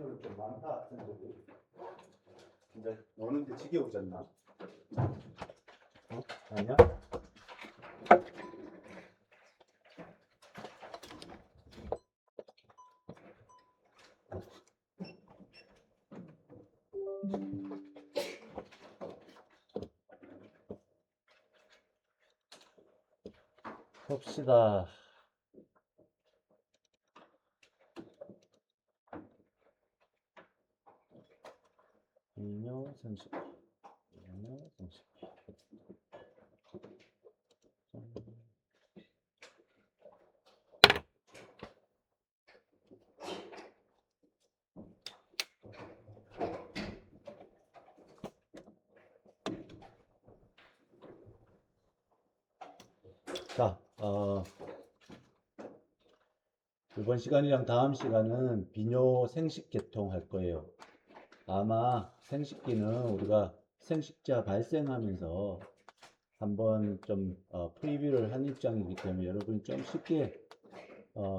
오늘 좀 많다 생각이. 근데 노는데 지겨우셨나? 어? 아니야? 봅시다. 인요 생식. 인요 생식. 자, 이번 시간이랑 다음 시간은 비뇨 생식 계통 할 거예요. 아마 생식기는 우리가 생식자 발생하면서 한번 좀 프리뷰를 한 입장이기 때문에 여러분이 좀 쉽게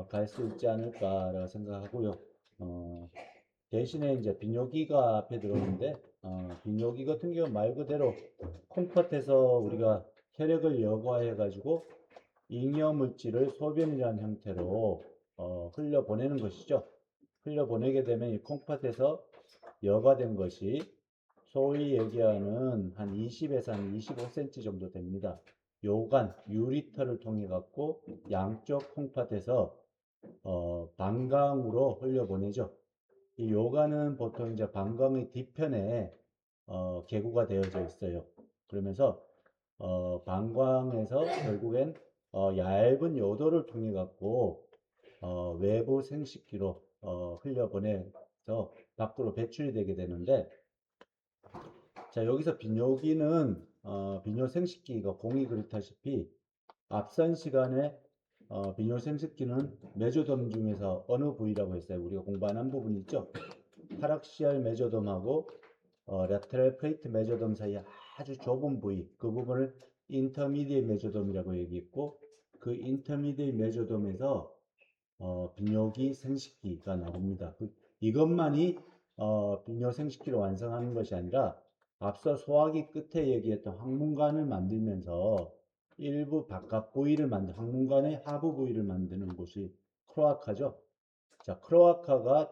갈 수 있지 않을까라고 생각하고요. 대신에 이제 비뇨기가 앞에 들어오는데 비뇨기 같은 경우 말 그대로 콩팥에서 우리가 혈액을 여과해 가지고 잉여 물질을 소변이라는 형태로 흘려보내는 것이죠. 흘려보내게 되면 이 콩팥에서 여과된 것이 소위 얘기하는 한 20에서 한 25cm 정도 됩니다. 요관, 유리터를 통해 갖고 양쪽 콩팥에서 방광으로 흘려보내죠. 이 요관은 보통 이제 방광의 뒤편에 개구가 되어져 있어요. 그러면서 방광에서 결국엔 얇은 요도를 통해 갖고 외부 생식기로 흘려보내서 밖으로 배출이 되게 되는데, 자 여기서 비뇨기는 비뇨 생식기가 공이 그렇다시피 앞선 시간에 비뇨 생식기는 메조돔 중에서 어느 부위라고 했어요? 우리가 공부한 부분이 있죠. 파락시알 메조돔하고 라테랄 플레이트 메조돔 사이 아주 좁은 부위, 그 부분을 인터미디에이트 메조돔이라고 얘기했고, 그 인터미디에이트 메조돔에서 비뇨기 생식기가 나옵니다. 이것만이 비뇨 생식기를 완성하는 것이 아니라 앞서 소화기 끝에 얘기했던 항문관을 만들면서 일부 바깥 부위를 항문관의 하부 부위를 만드는 곳이 크로아카죠. 자, 크로아카가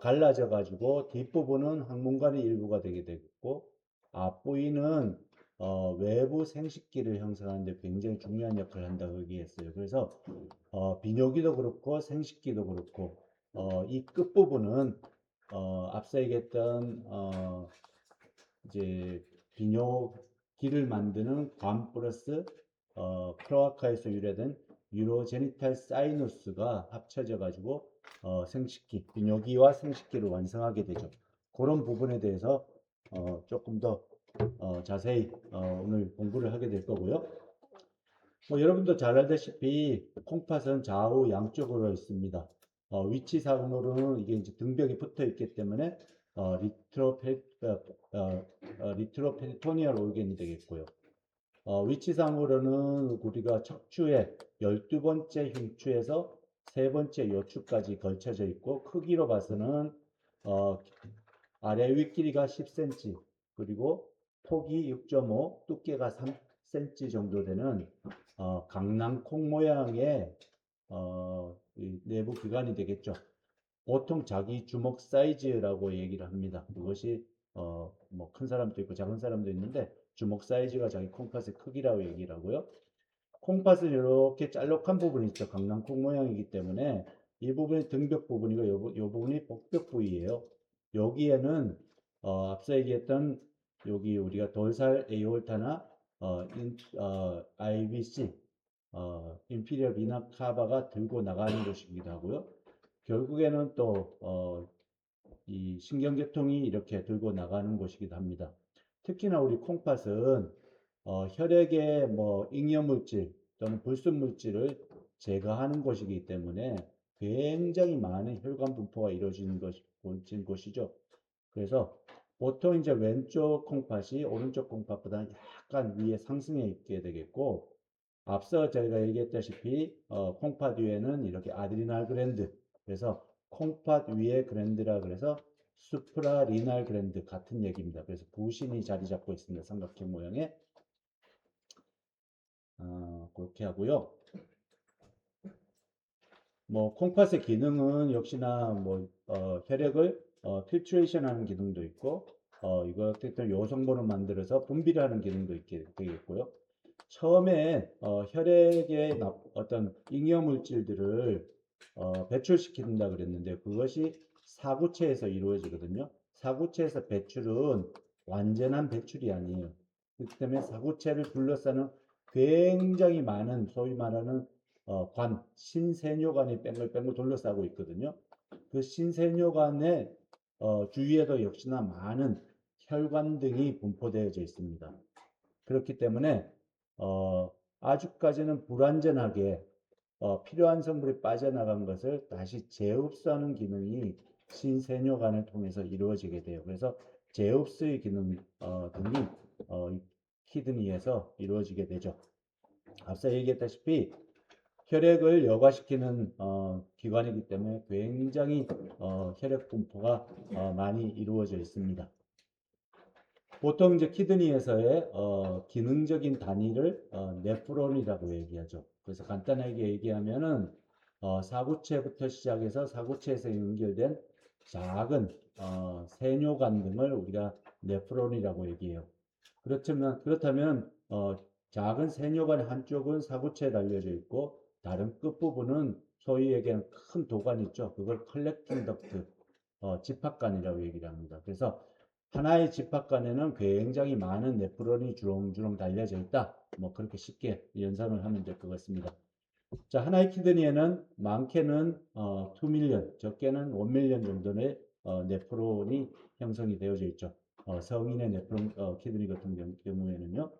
갈라져 가지고 뒷부분은 항문관의 일부가 되게 되겠고, 앞부위는 외부 생식기를 형성하는 데 굉장히 중요한 역할을 한다고 얘기했어요. 그래서 비뇨기도 그렇고 생식기도 그렇고 이 끝부분은 앞서 얘기했던 이제 비뇨기를 만드는 관 플러스 크로아카에서 유래된 유로제니탈 사이누스가 합쳐져 가지고 생식기, 비뇨기와 생식기를 완성하게 되죠. 그런 부분에 대해서 조금 더 자세히 오늘 공부를 하게 될 거고요. 여러분도 잘 알다시피 콩팥은 좌우 양쪽으로 있습니다. 위치상으로는 이게 이제 등벽이 붙어 있기 때문에 리트로페리토니얼 오르겐이 되겠고요. 위치상으로는 우리가 척추의 12번째 흉추에서 3번째 요추까지 걸쳐져 있고, 크기로 봐서는 아래 위 길이가 10cm, 그리고 폭이 6.5, 두께가 3cm 정도 되는 강낭콩 모양의 내부 기관이 되겠죠. 보통 자기 주먹 사이즈라고 얘기를 합니다. 그것이 뭐 큰 사람도 있고 작은 사람도 있는데, 주먹 사이즈가 자기 콩팥의 크기라고 얘기를 하고요. 콩팥은 이렇게 짤록한 부분이 있죠. 강낭콩 모양이기 때문에 이 부분이 등벽 부분이고 이 부분이 복벽 부위예요. 여기에는 앞서 얘기했던 여기 우리가 돌살 에오르타나 IVC 인피리어 비나 카바가 들고 나가는 것이기도 하고요. 결국에는 또 이 신경계통이 이렇게 들고 나가는 것이기도 합니다. 특히나 우리 콩팥은 혈액의 뭐 잉여물질 또는 불순물질을 제거하는 것이기 때문에 굉장히 많은 혈관 분포가 이루어지는 곳이죠. 그래서 보통 이제 왼쪽 콩팥이 오른쪽 콩팥보다 약간 위에 상승해 있게 되겠고, 앞서 저희가 얘기했다시피 콩팥 위에는 이렇게 아드리날 글랜드, 그래서 콩팥 위에 그랜드라 그래서 수프라 리날 그랜드 같은 얘기입니다. 그래서 부신이 자리 잡고 있습니다. 삼각형 모양의 그렇게 하고요. 뭐 콩팥의 기능은 역시나 뭐 혈액을 필트레이션 하는 기능도 있고 이거 어쨌든 요성분을 만들어서 분비를 하는 기능도 있게 되겠고요. 처음에 혈액에 어떤 잉여 물질들을 배출시킨다 그랬는데 그것이 사구체에서 이루어지거든요. 사구체에서 배출은 완전한 배출이 아니에요. 그렇기 때문에 사구체를 둘러싸는 굉장히 많은 소위 말하는 신세뇨관이 뺑글뺑글 둘러싸고 있거든요. 그 신세뇨관의 주위에도 역시나 많은 혈관 등이 분포되어져 있습니다. 그렇기 때문에 아주까지는 불완전하게 필요한 성분이 빠져나간 것을 다시 재흡수하는 기능이 신세뇨관을 통해서 이루어지게 돼요. 그래서 재흡수의 기능 등이 키드니에서 이루어지게 되죠. 앞서 얘기했다시피 혈액을 여과시키는 기관이기 때문에 굉장히 혈액 분포가 많이 이루어져 있습니다. 보통 이제 키드니에서의 기능적인 단위를 네프론이라고 얘기하죠. 그래서 간단하게 얘기하면은 사구체부터 시작해서 사구체에서 연결된 작은 세뇨관 등을 우리가 네프론이라고 얘기해요. 그렇다면 작은 세뇨관 한쪽은 사구체에 달려져 있고 다른 끝부분은 소위 얘기하는 큰 도관 있죠. 그걸 컬렉팅 덕트, 집합관이라고 얘기를 합니다. 그래서 하나의 집합관에는 굉장히 많은 네프론이 주렁주렁 달려져 있다. 뭐 그렇게 쉽게 연상을 하면 될 것 같습니다. 자, 하나의 키드니에는 많게는 2밀리언, 적게는 1밀리언 정도의 네프론이 형성이 되어져 있죠. 성인의 네프론 키드니 같은 경우에는요.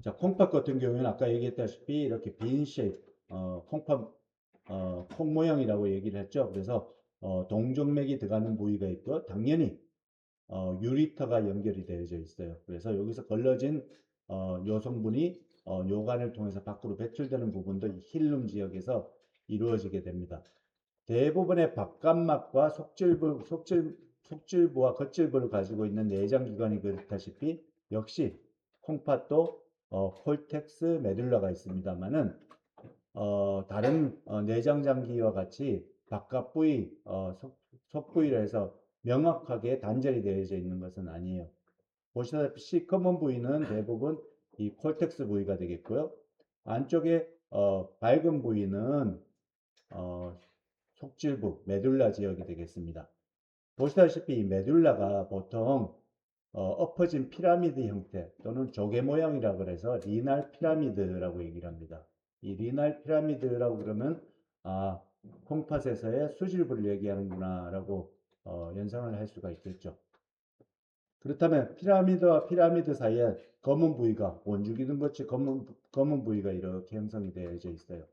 자, 콩팥 같은 경우에는 아까 얘기했다시피 이렇게 빈 쉐입, 콩팥, 콩 모양이라고 얘기를 했죠. 그래서 동정맥이 들어가는 부위가 있고 당연히 유리터가 연결이 되어져 있어요. 그래서 여기서 걸러진 요성분이 요관을 통해서 밖으로 배출되는 부분도 이 힐룸 지역에서 이루어지게 됩니다. 대부분의 박간막과 속질부와 겉질부를 가지고 있는 내장기관이 그렇다시피 역시 콩팥도 콜텍스 메듈라가 있습니다만은 다른 내장장기와 같이 바깥 부위, 속부위로 해서 명확하게 단절이 되어져 있는 것은 아니에요. 보시다시피 시커먼 부위는 대부분 이 콜텍스 부위가 되겠고요. 안쪽에 밝은 부위는 속질부, 메듈라 지역이 되겠습니다. 보시다시피 이 메듈라가 보통 엎어진 피라미드 형태 또는 조개 모양이라 그래서 리날 피라미드라고 얘기를 합니다. 이 리날 피라미드라고 그러면 콩팥에서의 수질부를 얘기하는구나 라고 연상을 할 수가 있겠죠. 그렇다면 피라미드와 피라미드 사이에 검은 부위가 원주기둥 같이 검은 부위가 이렇게 형성이 되어져 있어요.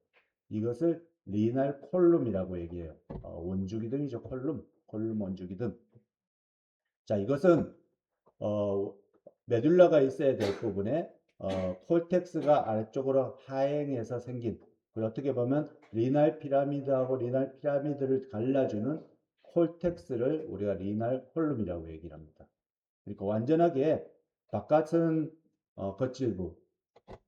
이것을 리날 콜룸이라고 얘기해요. 원주기둥이죠. 콜룸 원주기둥. 자, 이것은 메듈라가 있어야 될 부분에 콜텍스가 아래쪽으로 하행해서 생긴, 그리고 어떻게 보면 리날 피라미드하고 리날 피라미드를 갈라주는 콜텍스를 우리가 리날 콜룸이라고 얘기를 합니다. 그러니까 완전하게 바깥은 겉질부,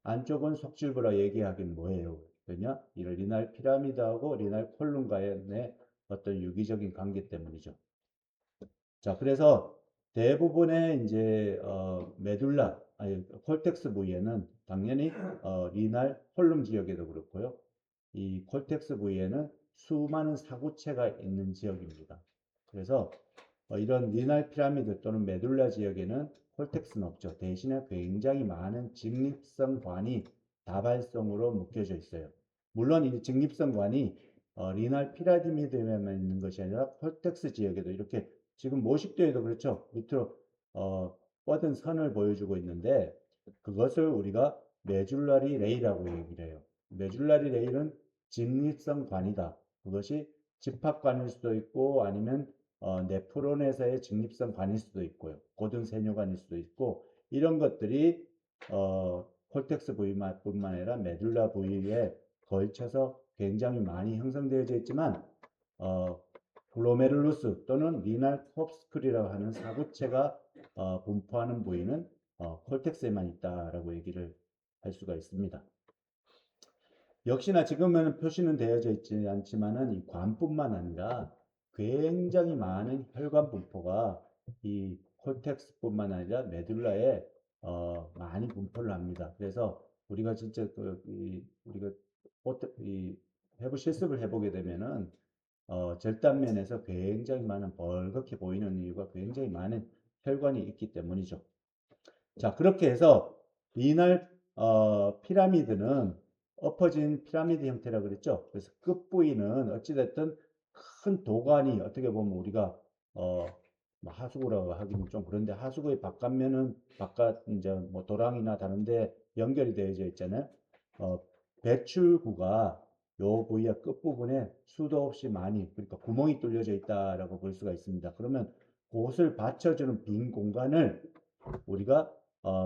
안쪽은 속질부라 얘기하긴 뭐예요? 왜냐? 이 리날 피라미드하고 리날 콜룸과의 어떤 유기적인 관계 때문이죠. 자, 그래서 대부분의 이제 메듈라, 아니 콜텍스 부위에는 당연히 리날 콜룸 지역에도 그렇고요. 이 콜텍스 부위에는 수많은 사구체가 있는 지역입니다. 그래서 이런 리날 피라미드 또는 메듈라 지역에는 콜텍스는 없죠. 대신에 굉장히 많은 직립성 관이 다발성으로 묶여져 있어요. 물론 이 직립성 관이 리날 피라미드에만 있는 것이 아니라 콜텍스 지역에도 이렇게 지금 모식도에도 그렇죠. 밑으로 뻗은 선을 보여주고 있는데 그것을 우리가 메줄라리 레이라고 얘기를 해요. 메줄라리 레이는 직립성 관이다. 그것이 집합관일 수도 있고 아니면 네프론에서의 직립성 관일 수도 있고요. 고등 세뇨관일 수도 있고 이런 것들이 콜텍스 부위뿐만 아니라 메듈라 부위에 걸쳐서 굉장히 많이 형성되어져 있지만 글로메룰루스 또는 리날 코프스쿨이라고 하는 사구체가 분포하는 부위는 콜텍스에만 있다라고 얘기를 할 수가 있습니다. 역시나 지금은 표시는 되어져 있지 않지만은 이 관뿐만 아니라 굉장히 많은 혈관 분포가 이 콜텍스뿐만 아니라 메듈라에 많이 분포를 합니다. 그래서 우리가 진짜 우리가 해부 실습을 해보게 되면은 절단면에서 굉장히 많은 벌겋게 보이는 이유가 굉장히 많은 혈관이 있기 때문이죠. 자, 그렇게 해서 리날 피라미드는 엎어진 피라미드 형태라고 그랬죠. 그래서 끝부위는 어찌됐든 큰 도관이 어떻게 보면 우리가 뭐 하수구라고 하기는 좀 그런데 하수구의 바깥면은 바깥 이제 뭐 도랑이나 다른데 연결이 되어져 있잖아요. 배출구가 요 부위의 끝부분에 수도 없이 많이 그러니까 구멍이 뚫려져 있다라고 볼 수가 있습니다. 그러면 그것을 받쳐주는 빈 공간을 우리가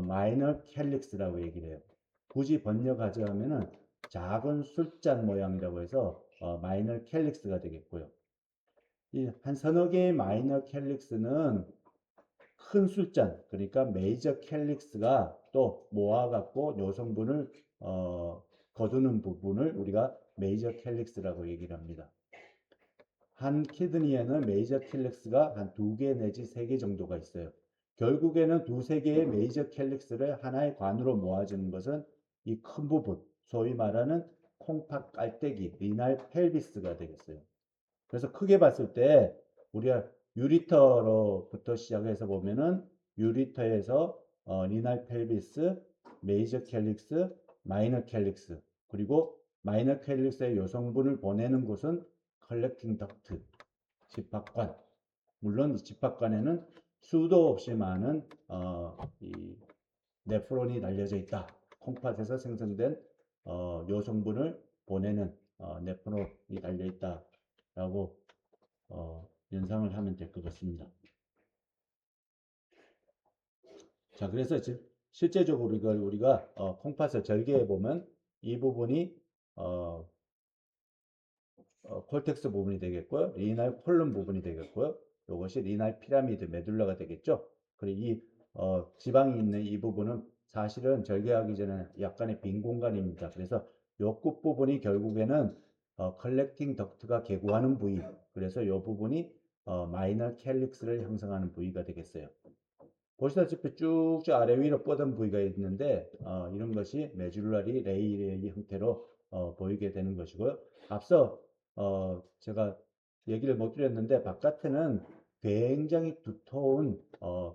마이너 캘릭스라고 얘기를 해요. 굳이 번역하자면은 작은 술잔 모양이라고 해서 마이너 캘릭스가 되겠고요. 이 한 서너 개의 마이너 캘릭스는 큰 술잔, 그러니까 메이저 캘릭스가 또 모아갖고 요성분을 거두는 부분을 우리가 메이저 캘릭스라고 얘기를 합니다. 한 키드니에는 메이저 캘릭스가 한 2개 내지 3개 정도가 있어요. 결국에는 2~3개의 메이저 캘릭스를 하나의 관으로 모아주는 것은 이 큰 부분, 소위 말하는 콩팥 깔때기, 리날 펠비스가 되겠어요. 그래서 크게 봤을 때 우리가 유리터로부터 시작해서 보면은 유리터에서 리날 펠비스, 메이저 캘릭스, 마이너 캘릭스, 그리고 마이너 캘릭스의 요성분을 보내는 곳은 컬렉팅 덕트, 집합관. 물론 이 집합관에는 수도 없이 많은 이 네프론이 달려져 있다. 콩팥에서 생성된 요성분을 보내는 네프론이 달려 있다라고 연상을 하면 될 것 같습니다. 자, 그래서 실제적으로 이걸 우리가 콩팥을 절개해 보면 이 부분이 콜텍스 부분이 되겠고요. 리날 콜룸 부분이 되겠고요. 이것이 리날 피라미드 메둘라가 되겠죠. 그리고 이 지방이 있는 이 부분은 사실은 절개하기 전에 약간의 빈 공간입니다. 그래서 요 끝 부분이 결국에는 컬렉팅 덕트가 개구하는 부위. 그래서 이 부분이 마이너 캘릭스를 형성하는 부위가 되겠어요. 보시다시피 쭉쭉 아래 위로 뻗은 부위가 있는데 이런 것이 메줄라리 레이의 형태로 보이게 되는 것이고요. 앞서 제가 얘기를 못 드렸는데 바깥에는 굉장히 두터운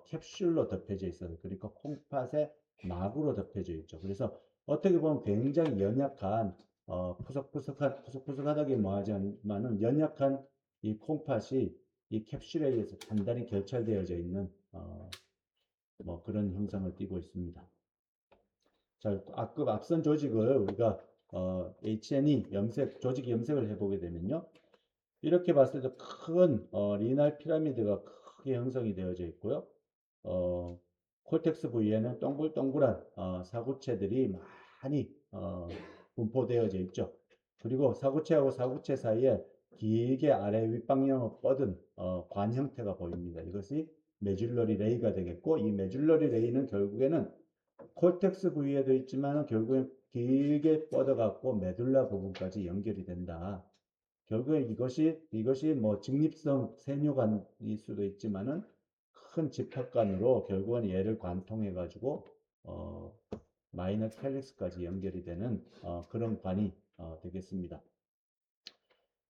캡슐로 덮여져 있어요. 그러니까 콩팥의 막으로 덮여져 있죠. 그래서 어떻게 보면 굉장히 연약한 푸석푸석하다기 뭐하지만은 연약한 이 콩팥이 이 캡슐에 의해서 단단히 결찰되어져 있는 뭐 그런 형상을 띠고 있습니다. 자, 앞선 조직을 우리가 H&E 염색, 조직 염색을 해보게 되면요. 이렇게 봤을 때 큰 리날 피라미드가 크게 형성이 되어져 있고요. 콜텍스 부위에는 동글동글한 사구체들이 많이 분포되어져 있죠. 그리고 사구체하고 사구체 사이에 길게 아래 윗방향으로 뻗은 관 형태가 보입니다. 이것이 메줄러리 레이가 되겠고 이 메줄러리 레이는 결국에는 콜텍스 부위에도 있지만 결국엔 길게 뻗어갖고 메둘라 부분까지 연결이 된다. 결국에 이것이 뭐 직립성 세뇨관일 수도 있지만은 큰 집합관으로 결국은 얘를 관통해 가지고 마이너 캘릭스까지 연결이 되는 그런 관이 되겠습니다.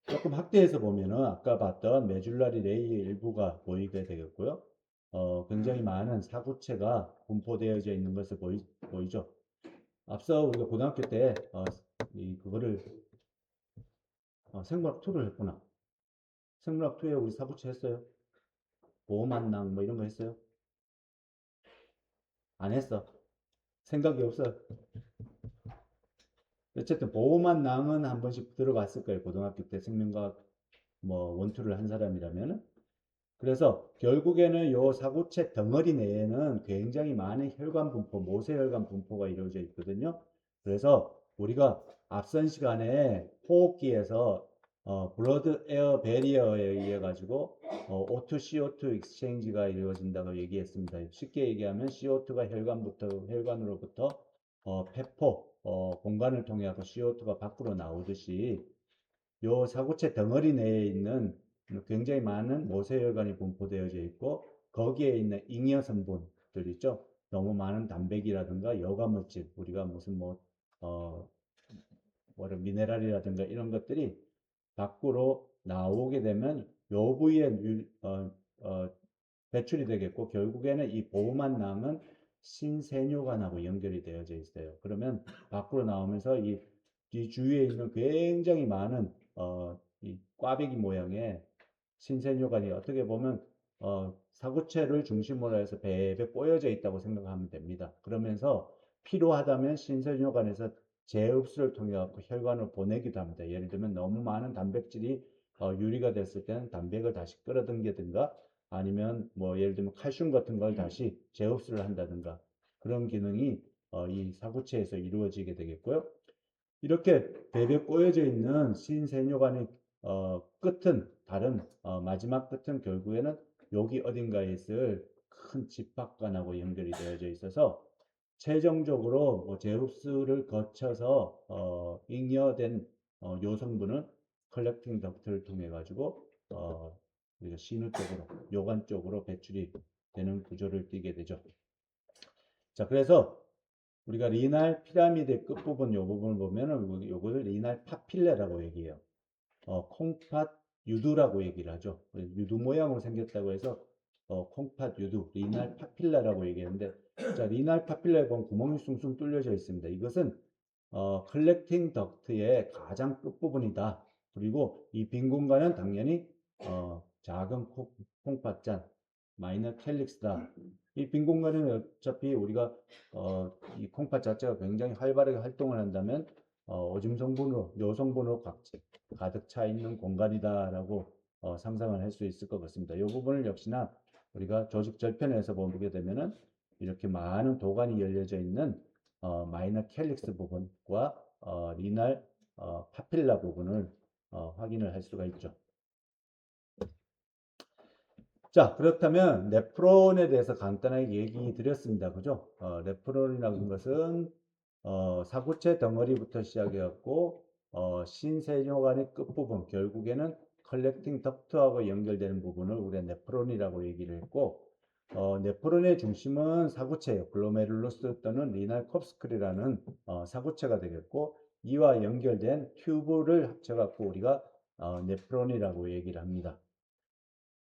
조금 확대해서 보면은 아까 봤던 메줄라리 레이의 일부가 보이게 되겠고요. 굉장히 많은 사구체가 분포되어져 있는 것을 보이죠. 앞서 우리가 고등학교 때 그거를 생물학 2를 했구나. 생물학 2에 우리 사구체 했어요. 보호만낭 뭐 이런 거 했어요? 안 했어. 생각이 없어. 어쨌든 보호만낭은 한 번씩 들어봤을 거예요. 고등학교 때 생명과학 뭐 원투를 한 사람이라면은. 그래서 결국에는 요 사구체 덩어리 내에는 굉장히 많은 혈관 분포, 모세혈관 분포가 이루어져 있거든요. 그래서 우리가 앞선 시간에 호흡기에서 블러드 에어 베리어에 의해 가지고 O2 CO2 익스체인지가 이루어진다고 얘기했습니다. 쉽게 얘기하면 CO2가 혈관으로부터 폐포 공간을 통해 서 CO2가 밖으로 나오듯이 요 사구체 덩어리 내에 있는 굉장히 많은 모세혈관이 분포되어져 있고 거기에 있는 잉여 성분들 있죠. 너무 많은 단백이라든가 여과물질, 우리가 무슨 어, 미네랄이라든가 이런 것들이 밖으로 나오게 되면 요 부위에 어, 배출이 되겠고 결국에는 이 보호막 낭은 신세뇨관하고 연결이 되어져 있어요. 그러면 밖으로 나오면서 이 주위에 있는 굉장히 많은 이 꽈배기 모양의 신세뇨관이 어떻게 보면 사구체를 중심으로 해서 배에 꼬여져 있다고 생각하면 됩니다. 그러면서 필요하다면 신세뇨관에서 재흡수를 통해 갖고 혈관을 보내기도 합니다. 예를 들면 너무 많은 단백질이 유리가 됐을 때는 단백을 다시 끌어당기든가 아니면 뭐 예를 들면 칼슘 같은 걸 다시 재흡수를 한다든가 그런 기능이 이 사구체에서 이루어지게 되겠고요. 이렇게 배에 꼬여져 있는 신세뇨관의 끝은 다른 마지막 끝은 결국에는 여기 어딘가에 있을 큰 집합관하고 연결이 되어져 있어서 최종적으로 재흡수를 거쳐서 잉여된 요성분은 컬렉팅 덕트를 통해 가지고 우리가 신우 쪽으로 요관 쪽으로 배출이 되는 구조를 띠게 되죠. 자, 그래서 우리가 리날 피라미드 끝부분 요 부분을 보면은 요거를 리날 파필레라고 얘기해요. 콩팥 유두라고 얘기를 하죠. 유두 모양으로 생겼다고 해서 콩팥 유두, 리날 파필라라고 얘기하는데 자, 리날 파필라에 보면 구멍이 숭숭 뚫려져 있습니다. 이것은 컬렉팅 덕트의 가장 끝부분이다. 그리고 이 빈 공간은 당연히 작은 콩팥잔, 마이너 캘릭스다. 이 빈 공간은 어차피 우리가 이 콩팥 자체가 굉장히 활발하게 활동을 한다면 오줌 성분으로, 요 성분으로 가득 차 있는 공간이다라고 상상을 할 수 있을 것 같습니다. 이 부분을 역시나 우리가 조직 절편에서 보게 되면은 이렇게 많은 도관이 열려져 있는 마이너 캘릭스 부분과 리날 파필라 부분을 확인을 할 수가 있죠. 자, 그렇다면 네프론에 대해서 간단하게 얘기 드렸습니다. 그죠? 네프론이라는 것은 사구체 덩어리부터 시작해 갖고 신세뇨관의 끝부분 결국에는 컬렉팅 덕트하고 연결되는 부분을 우리가 네프론이라고 얘기를 했고 네프론의 중심은 사구체예요. 글로메룰루스 또는 리날 콥스클이라는 사구체가 되겠고 이와 연결된 튜브를 합쳐 갖고 우리가 네프론이라고 얘기를 합니다.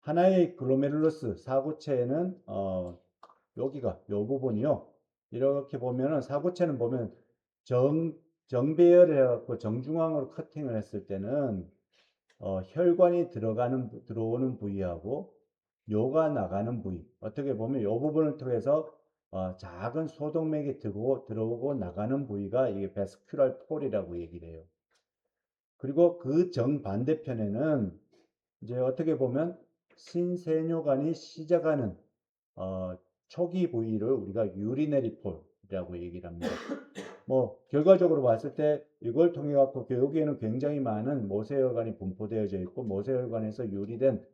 하나의 글로메룰러스 사구체에는 여기가 요 부분이요. 이렇게 보면은 사구체는 보면 정배열을 해갖고 정중앙으로 커팅을 했을 때는 혈관이 들어오는 부위하고 요가 나가는 부위 어떻게 보면 요 부분을 통해서 작은 소동맥이 들어오고 나가는 부위가 이게 베스큐랄 폴이라고 얘기를 해요. 그리고 그 정반대편에는 이제 어떻게 보면 신세뇨관이 시작하는 초기 부위를 우리가 유리네리 폴이라고 얘기를 합니다. 뭐 결과적으로 봤을 때 이걸 통해 갖고 여기에는 굉장히 많은 모세혈관이 분포되어져 있고 모세혈관에서 유리된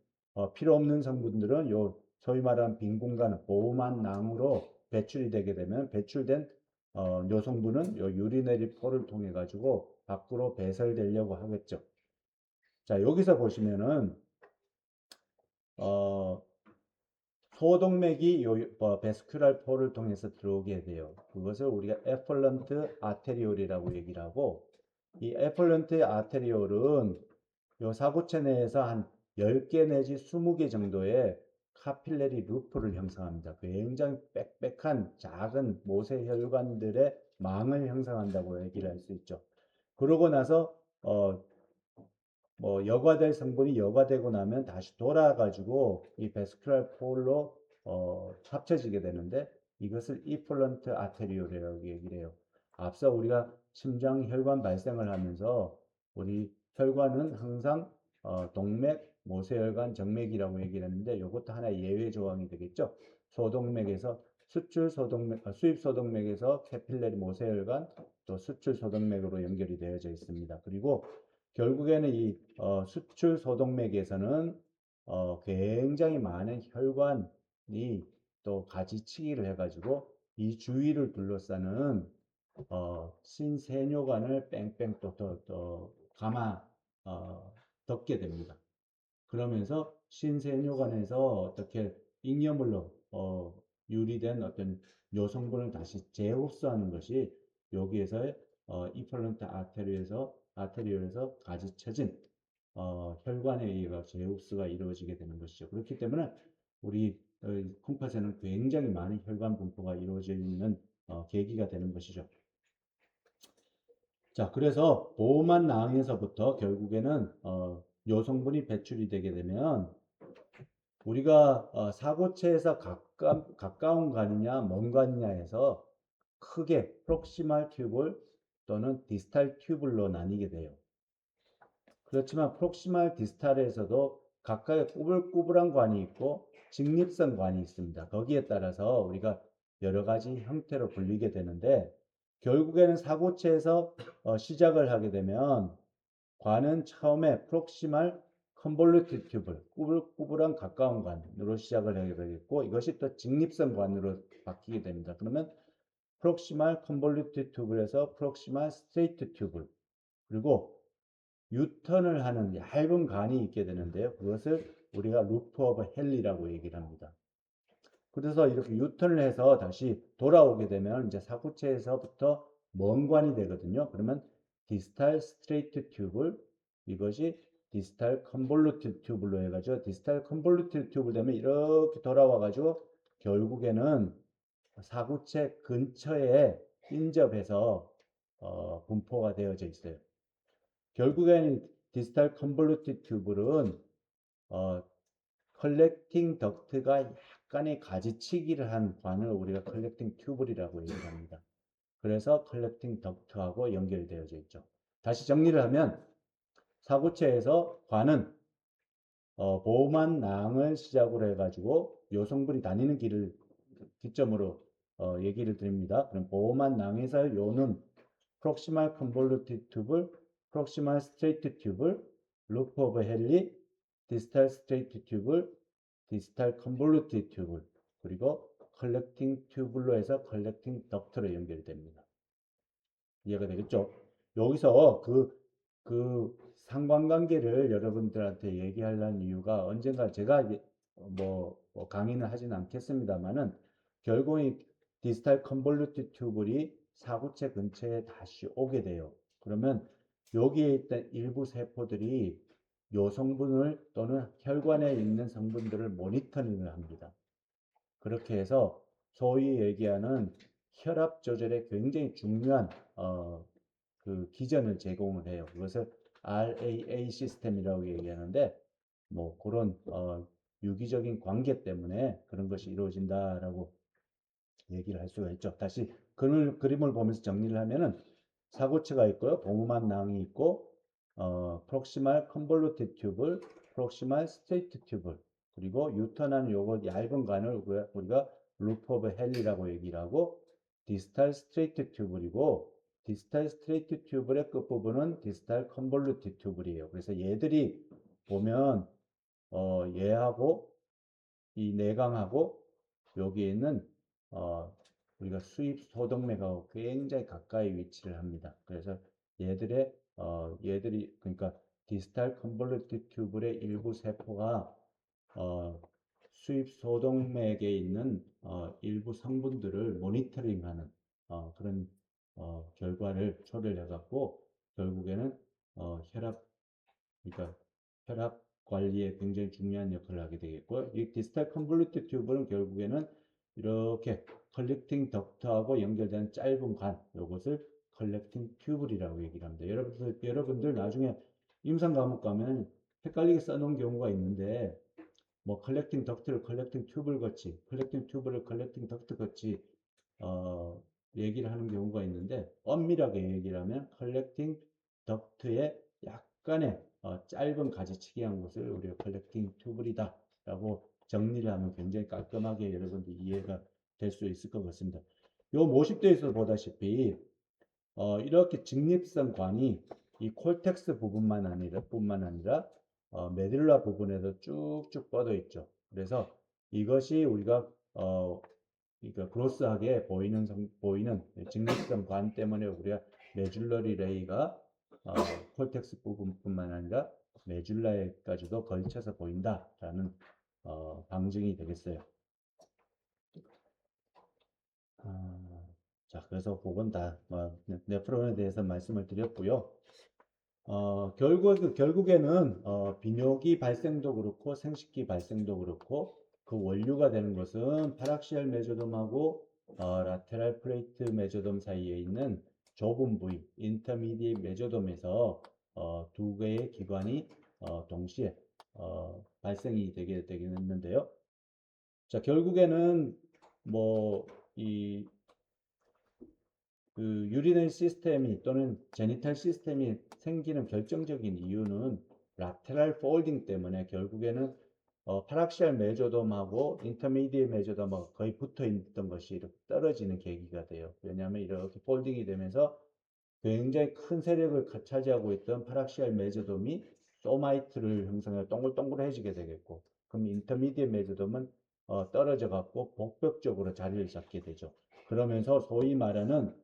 필요 없는 성분들은 요 소위 말하는 빈 공간 보호막 낭으로 배출이 되게 되면 배출된 요 성분은 요 유리네리 폴을 통해 가지고 밖으로 배설되려고 하겠죠. 자, 여기서 보시면은 어, 소동맥이 베스큐랄 폴을 통해서 들어오게 돼요. 그것을 우리가 에펄런트 아테리올이라고 얘기를 하고 이 에펄런트 아테리올은 요 사구체 내에서 한 10개 내지 20개 정도의 카필레리 루프를 형성합니다. 굉장히 빽빽한 작은 모세혈관들의 망을 형성한다고 얘기를 할 수 있죠. 그러고 나서 여과될 성분이 여과되고 나면 다시 돌아가지고 이 베스큐랄 폴로 합쳐지게 되는데 이것을 이플런트 아테리올이라고 얘기를 해요. 앞서 우리가 심장 혈관 발생을 하면서 우리 혈관은 항상 동맥, 모세혈관, 정맥이라고 얘기를 했는데 이것도 하나의 예외 조항이 되겠죠. 소동맥에서 수입 소동맥에서 캐필러리 모세혈관 또 수출 소동맥으로 연결이 되어져 있습니다. 그리고 결국에는 이 수출 소동맥에서는 굉장히 많은 혈관이 또 가지치기를 해가지고 이 주위를 둘러싸는 신세뇨관을 뺑뺑 또 감아 덮게 됩니다. 그러면서 신세뇨관에서 어떻게 잉여물로 유리된 어떤 요성분을 다시 재흡수하는 것이 여기에서의 이펄런트 아테리올에서 가지쳐진 혈관에 의해 재흡수가 이루어지게 되는 것이죠. 그렇기 때문에 우리 콩팥에는 굉장히 많은 혈관 분포가 이루어져 있는 계기가 되는 것이죠. 자, 그래서 보호막 낭에서부터 결국에는 요성분이 배출이 되게 되면 우리가 사고체에서 가까운 관이냐 먼 관이냐에서 크게 프록시말 튜블 또는 디스탈 튜블로 나뉘게 돼요. 그렇지만 프록시말 디스탈에서도 각각의 꾸불꾸불한 관이 있고 직립선 관이 있습니다. 거기에 따라서 우리가 여러 가지 형태로 불리게 되는데 결국에는 사고체에서 시작을 하게 되면 관은 처음에 프록시말 컨볼루티드 튜블, 꾸불꾸불한 가까운 관으로 시작을 하게 되겠고 이것이 또 직립선 관으로 바뀌게 됩니다. 그러면 프록시말 컨볼루티드 튜블에서 프록시말 스트레이트 튜블 그리고 유턴을 하는 얇은 관이 있게 되는데요. 그것을 우리가 루프 오브 헨리라고 얘기를 합니다. 그래서 이렇게 유턴을 해서 다시 돌아오게 되면 이제 사구체에서부터 먼 관이 되거든요. 그러면 디스탈 스트레이트 튜블 이것이 디스탈 컨볼루티드 튜블로 해가지고 디스탈 컨볼루티드 튜블 되면 이렇게 돌아와가지고 결국에는 사구체 근처에 인접해서 분포가 되어져 있어요. 결국에는 디스탈 컨볼루티드 튜블은 컬렉팅 덕트가 약간의 가지치기를 한 관을 우리가 컬렉팅 튜블이라고 얘기를 합니다. 그래서 컬렉팅 덕트하고 연결되어져 있죠. 다시 정리를 하면 사구체에서 관은 보호막 낭을 시작으로 해가지고 요성분이 다니는 길을 기점으로 얘기를 드립니다. 그럼 보호막 낭에서 요는 프록시말 컨볼루티드 튜블, 프록시말 스트레이트 튜블, 루프 오브 헨리, 디스탈 스트레이트 튜블, 디스탈 컨볼루티드 튜블, 그리고 컬렉팅 튜블로 해서 컬렉팅 덕트로 연결됩니다. 이해가 되겠죠? 여기서 그 상관관계를 여러분들한테 얘기하려는 이유가 언젠가 제가 뭐 강의는 하지는 않겠습니다만은 결국 이 디스탈 컨볼루티드 튜블이 사구체 근처에 다시 오게 돼요. 그러면 여기에 있던 일부 세포들이 요 성분을 또는 혈관에 있는 성분들을 모니터링을 합니다. 그렇게 해서 소위 얘기하는 혈압 조절에 굉장히 중요한 그 기전을 제공을 해요. 그것을 RAA 시스템이라고 얘기하는데 뭐 그런 유기적인 관계 때문에 그런 것이 이루어진다라고 얘기를 할 수가 있죠. 다시 그림을 보면서 정리를 하면은 사고체가 있고요. 보호막 낭이 있고 프록시말 컨볼루티드 튜블, 프록시말 스트레이트 튜블 그리고 유턴하는 요거 얇은 관을 우리가 루프 오브 헨리라고 얘기를 하고 디스탈 스트레이트 튜블이고 디스탈 스트레이트 튜블의 끝부분은 디스탈 컨볼루티드 튜블이에요. 그래서 얘들이 보면 얘하고 이 내강하고 여기에 있는 우리가 수입 소동맥하고 굉장히 가까이 위치를 합니다. 그래서 얘들이 그러니까 디스탈 컨볼루티드 튜블의 일부 세포가 수입 소동맥에 있는 일부 성분들을 모니터링하는 그런 결과를 초래를 해갖고 결국에는 혈압 그러니까 혈압 관리에 굉장히 중요한 역할을 하게 되겠고 이 디스탈 컨볼루티드 튜브는 결국에는 이렇게 컬렉팅 덕트하고 연결된 짧은 관 이것을 컬렉팅 튜블이라고 얘기를 합니다. 여러분들 나중에 임상 과목 가면 헷갈리게 써놓은 경우가 있는데 뭐 컬렉팅 덕트를 컬렉팅 튜블 같이 컬렉팅 튜브를 컬렉팅 덕트 같이 어, 얘기를 하는 경우가 있는데 엄밀하게 얘기를 하면 컬렉팅 덕트의 약간의 짧은 가지치기한 것을 우리가 컬렉팅 튜블이다 라고 정리를 하면 굉장히 깔끔하게 여러분들 이해가 될 수 있을 것 같습니다. 요 모식도에서 보다시피 이렇게 직립선 관이 이 콜텍스 뿐만 아니라 메듈라 부분에도 쭉쭉 뻗어 있죠. 그래서 이것이 우리가 그러니까 그로스하게 보이는 직립선 관 때문에 우리가 메듈러리 레이가 콜텍스 부분뿐만 아니라 메듈라에까지도 걸쳐서 보인다라는 방증이 되겠어요. 자, 그래서 그건 다 네프론에 대해서 말씀을 드렸고요. 결국에는 비뇨기 발생도 그렇고 생식기 발생도 그렇고 그 원료가 되는 것은 파락시알 메조돔하고 라테랄 플레이트 메조돔 사이에 있는 좁은 부위 인터미디에 메조돔에서 두 개의 기관이 동시에 발생이 되게 되겠는데요. 자, 결국에는 뭐이 그 유리넬 시스템이 또는 제니탈 시스템이 생기는 결정적인 이유는 라테랄 폴딩 때문에 결국에는 파락시알 메조돔하고 인터미디에 메조돔하고 거의 붙어 있던 것이 이렇게 떨어지는 계기가 돼요. 왜냐하면 이렇게 폴딩이 되면서 굉장히 큰 세력을 차지하고 있던 파락시알 메조돔이 소마이트를 형성해 동글동글해지게 되겠고, 그럼 인터미디에 메조돔은 떨어져 갖고 복벽적으로 자리를 잡게 되죠. 그러면서 소위 말하는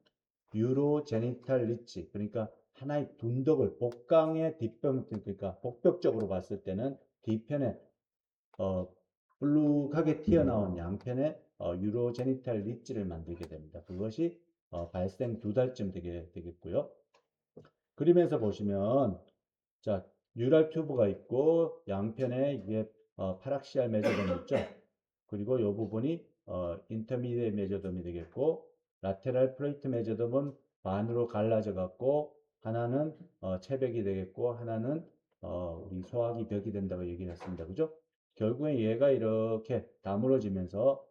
유로제니탈 리치, 그러니까 하나의 둔덕을 복강의 뒷변, 그러니까 복벽적으로 봤을 때는 뒤편에 불룩하게 튀어나온 양편의 유로제니탈 리치를 만들게 됩니다. 그것이 발생 2달쯤 되겠고요. 그림에서 보시면 자, 뉴럴 튜브가 있고 양편에 이게 파락시알 메조돔이 있죠. 그리고 이 부분이 인터미디에 메조돔이 되겠고, 라테랄 플레이트 메조돔은 반으로 갈라져 갖고 하나는 체벽이 되겠고 하나는 우리 소화기 벽이 된다고 얘기를 했습니다. 그죠? 결국엔 얘가 이렇게 다물어지면서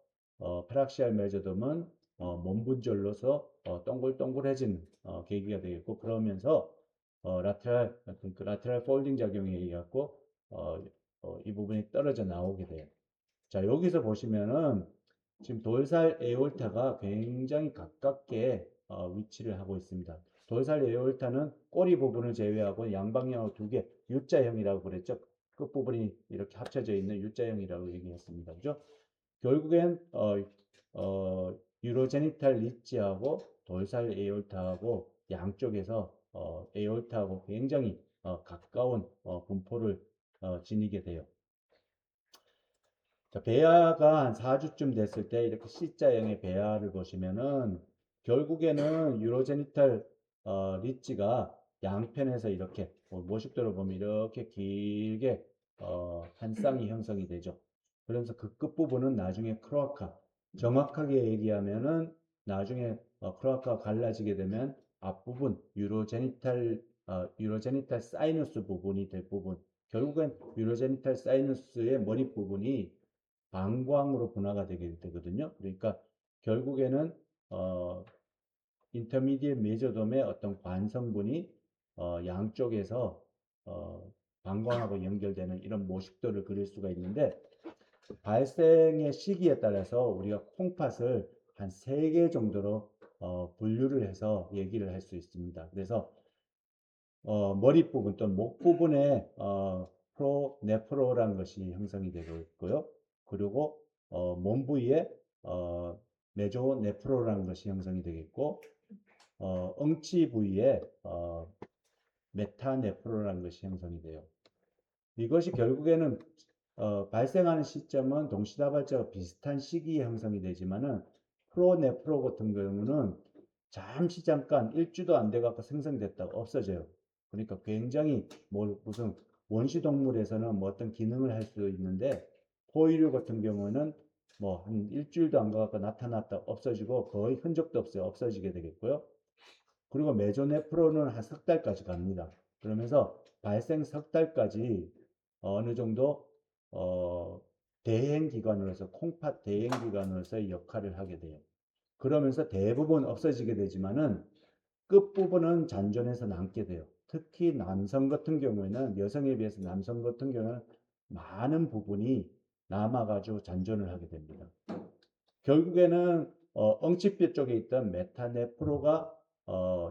파락시알 메조돔은 몸분절로서 동글동글해진 계기가 되겠고, 그러면서 라테랄 폴딩 작용에 의해 갖고 이 부분이 떨어져 나오게 돼요. 자, 여기서 보시면은 지금 돌살 에올타가 굉장히 가깝게 위치를 하고 있습니다. 돌살 에올타는 꼬리 부분을 제외하고 양방향으로 두 개, U자형이라고 그랬죠. 끝부분이 이렇게 합쳐져 있는 U자형이라고 얘기했습니다. 그죠? 결국엔 유로제니탈 리치하고 돌살 에올타하고 양쪽에서 에올타하고 굉장히 가까운 분포를 지니게 돼요. 자, 배아가 한 4주쯤 됐을 때 이렇게 C자형의 배아를 보시면은 결국에는 유로제니탈 리치가 양편에서 이렇게 모식도를 보면 이렇게 길게 한 쌍이 형성이 되죠. 그러면서 그 끝부분은 나중에 크로아카, 정확하게 얘기하면은 나중에 크로아카가 갈라지게 되면 앞부분 유로제니탈 사이너스 부분이 될 부분, 결국엔 유로제니탈 사이너스의 머리 부분이 방광으로 분화가 되거든요. 그러니까 결국에는 인터미디에 메조돔의 어떤 관성분이 양쪽에서 방광하고 연결되는 이런 모식도를 그릴 수가 있는데, 발생의 시기에 따라서 우리가 콩팥을 한 3개 정도로 분류를 해서 얘기를 할 수 있습니다. 그래서 머리 부분 또는 목 부분에 프로네프로라는 것이 형성이 되고 있고요. 그리고 몸 부위에 메조네프로라는 것이 형성이 되겠고, 엉치 부위에 메타네프로라는 것이 형성이 돼요. 이것이 결국에는 발생하는 시점은 동시다발적으로 비슷한 시기에 형성이 되지만은 프로네프로 같은 경우는 잠깐 일주도 안 돼갖고 생성됐다가 없어져요. 그러니까 굉장히 무슨 원시동물에서는 뭐 어떤 기능을 할 수 있는데, 포유류 같은 경우는 뭐 한 일주일도 안 가갖고 나타났다 없어지고 거의 흔적도 없어요. 없어지게 되겠고요. 그리고 메조네프로는 한 석 달까지 갑니다. 그러면서 발생 석 달까지 어느 정도 대행기관으로서 콩팥 대행기관으로서의 역할을 하게 돼요. 그러면서 대부분 없어지게 되지만은 끝부분은 잔존해서 남게 돼요. 특히 남성 같은 경우에는, 여성에 비해서 남성 같은 경우는 많은 부분이 남아가지고 잔존을 하게 됩니다. 결국에는 엉치뼈 쪽에 있던 메타네프로가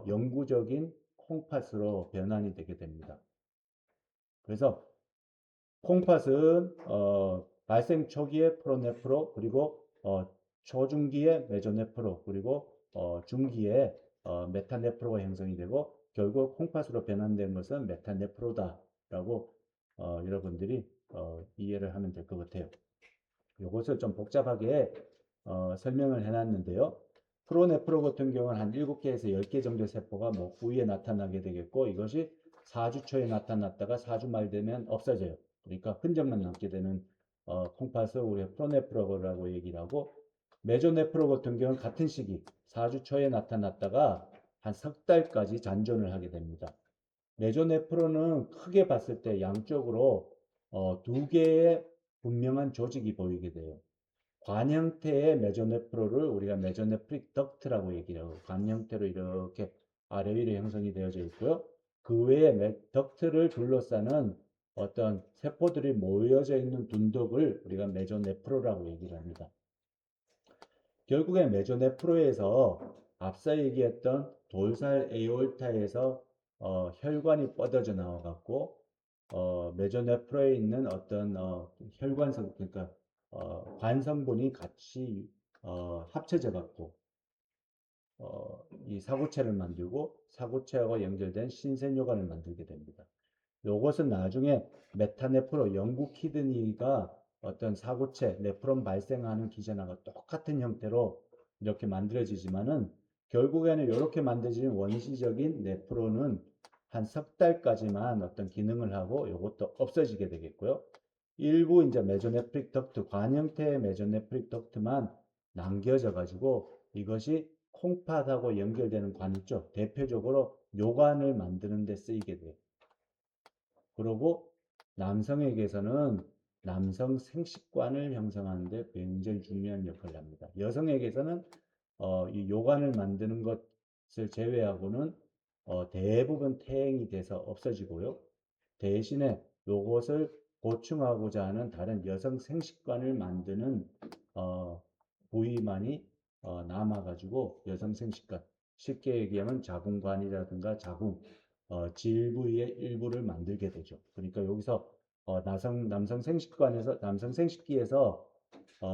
영구적인 콩팥으로 변환이 되게 됩니다. 그래서 콩팥은 발생 초기에 프로네프로, 그리고 초중기에 메조네프로, 그리고 중기에 메타네프로가 형성이 되고, 결국 콩팥으로 변환된 것은 메타네프로다라고 여러분들이 이해를 하면 될 것 같아요. 이것을 좀 복잡하게 설명을 해놨는데요. 프로네프로 같은 경우는 한 7개에서 10개 정도의 세포가 목 부위에 나타나게 되겠고, 이것이 4주 초에 나타났다가 4주 말 되면 없어져요. 그러니까 흔적만 남게 되는 콩팥을 우리가 프로네프로라고 얘기를 하고, 메조네프로 같은 경우는 같은 시기 4주 초에 나타났다가 한 석 달까지 잔존을 하게 됩니다. 메조네프로는 크게 봤을 때 양쪽으로 두 개의 분명한 조직이 보이게 돼요. 관 형태의 메조네프로를 우리가 메조네프릭 덕트라고 얘기를 하고, 관 형태로 이렇게 아래 위로 형성이 되어져 있고요. 그 외에 덕트를 둘러싸는 어떤 세포들이 모여져 있는 둔덕을 우리가 메조네프로라고 얘기를 합니다. 결국에 메조네프로에서 앞서 얘기했던 돌살 에오르타에서 혈관이 뻗어져 나와 갖고 메조네프로에 있는 어떤 혈관성, 그러니까 관성분이 같이 합쳐져 갖고 이 사구체를 만들고, 사구체하고 연결된 신생혈관을 만들게 됩니다. 요것은 나중에 메타네프로 영구 키드니가 어떤 사구체 네프론 발생하는 기전하고 똑같은 형태로 이렇게 만들어지지만은, 결국에는 이렇게 만들어진 원시적인 네프론은 한 석 달까지만 어떤 기능을 하고 이것도 없어지게 되겠고요. 일부 이제 메조네프릭 덕트, 관 형태의 메조네프릭 덕트만 남겨져 가지고 이것이 콩팥하고 연결되는 관 있죠. 대표적으로 뇨관을 만드는 데 쓰이게 돼요. 그리고 남성에게서는 남성 생식관을 형성하는 데 굉장히 중요한 역할을 합니다. 여성에게서는 이 요관을 만드는 것을 제외하고는 대부분 퇴행이 돼서 없어지고요. 대신에 요것을 보충하고자 하는 다른 여성 생식관을 만드는 부위만이 남아가지고 여성 생식관, 쉽게 얘기하면 자궁관이라든가 자궁, 질 부위의 일부를 만들게 되죠. 그러니까 여기서 남성 생식관에서, 남성 생식기에서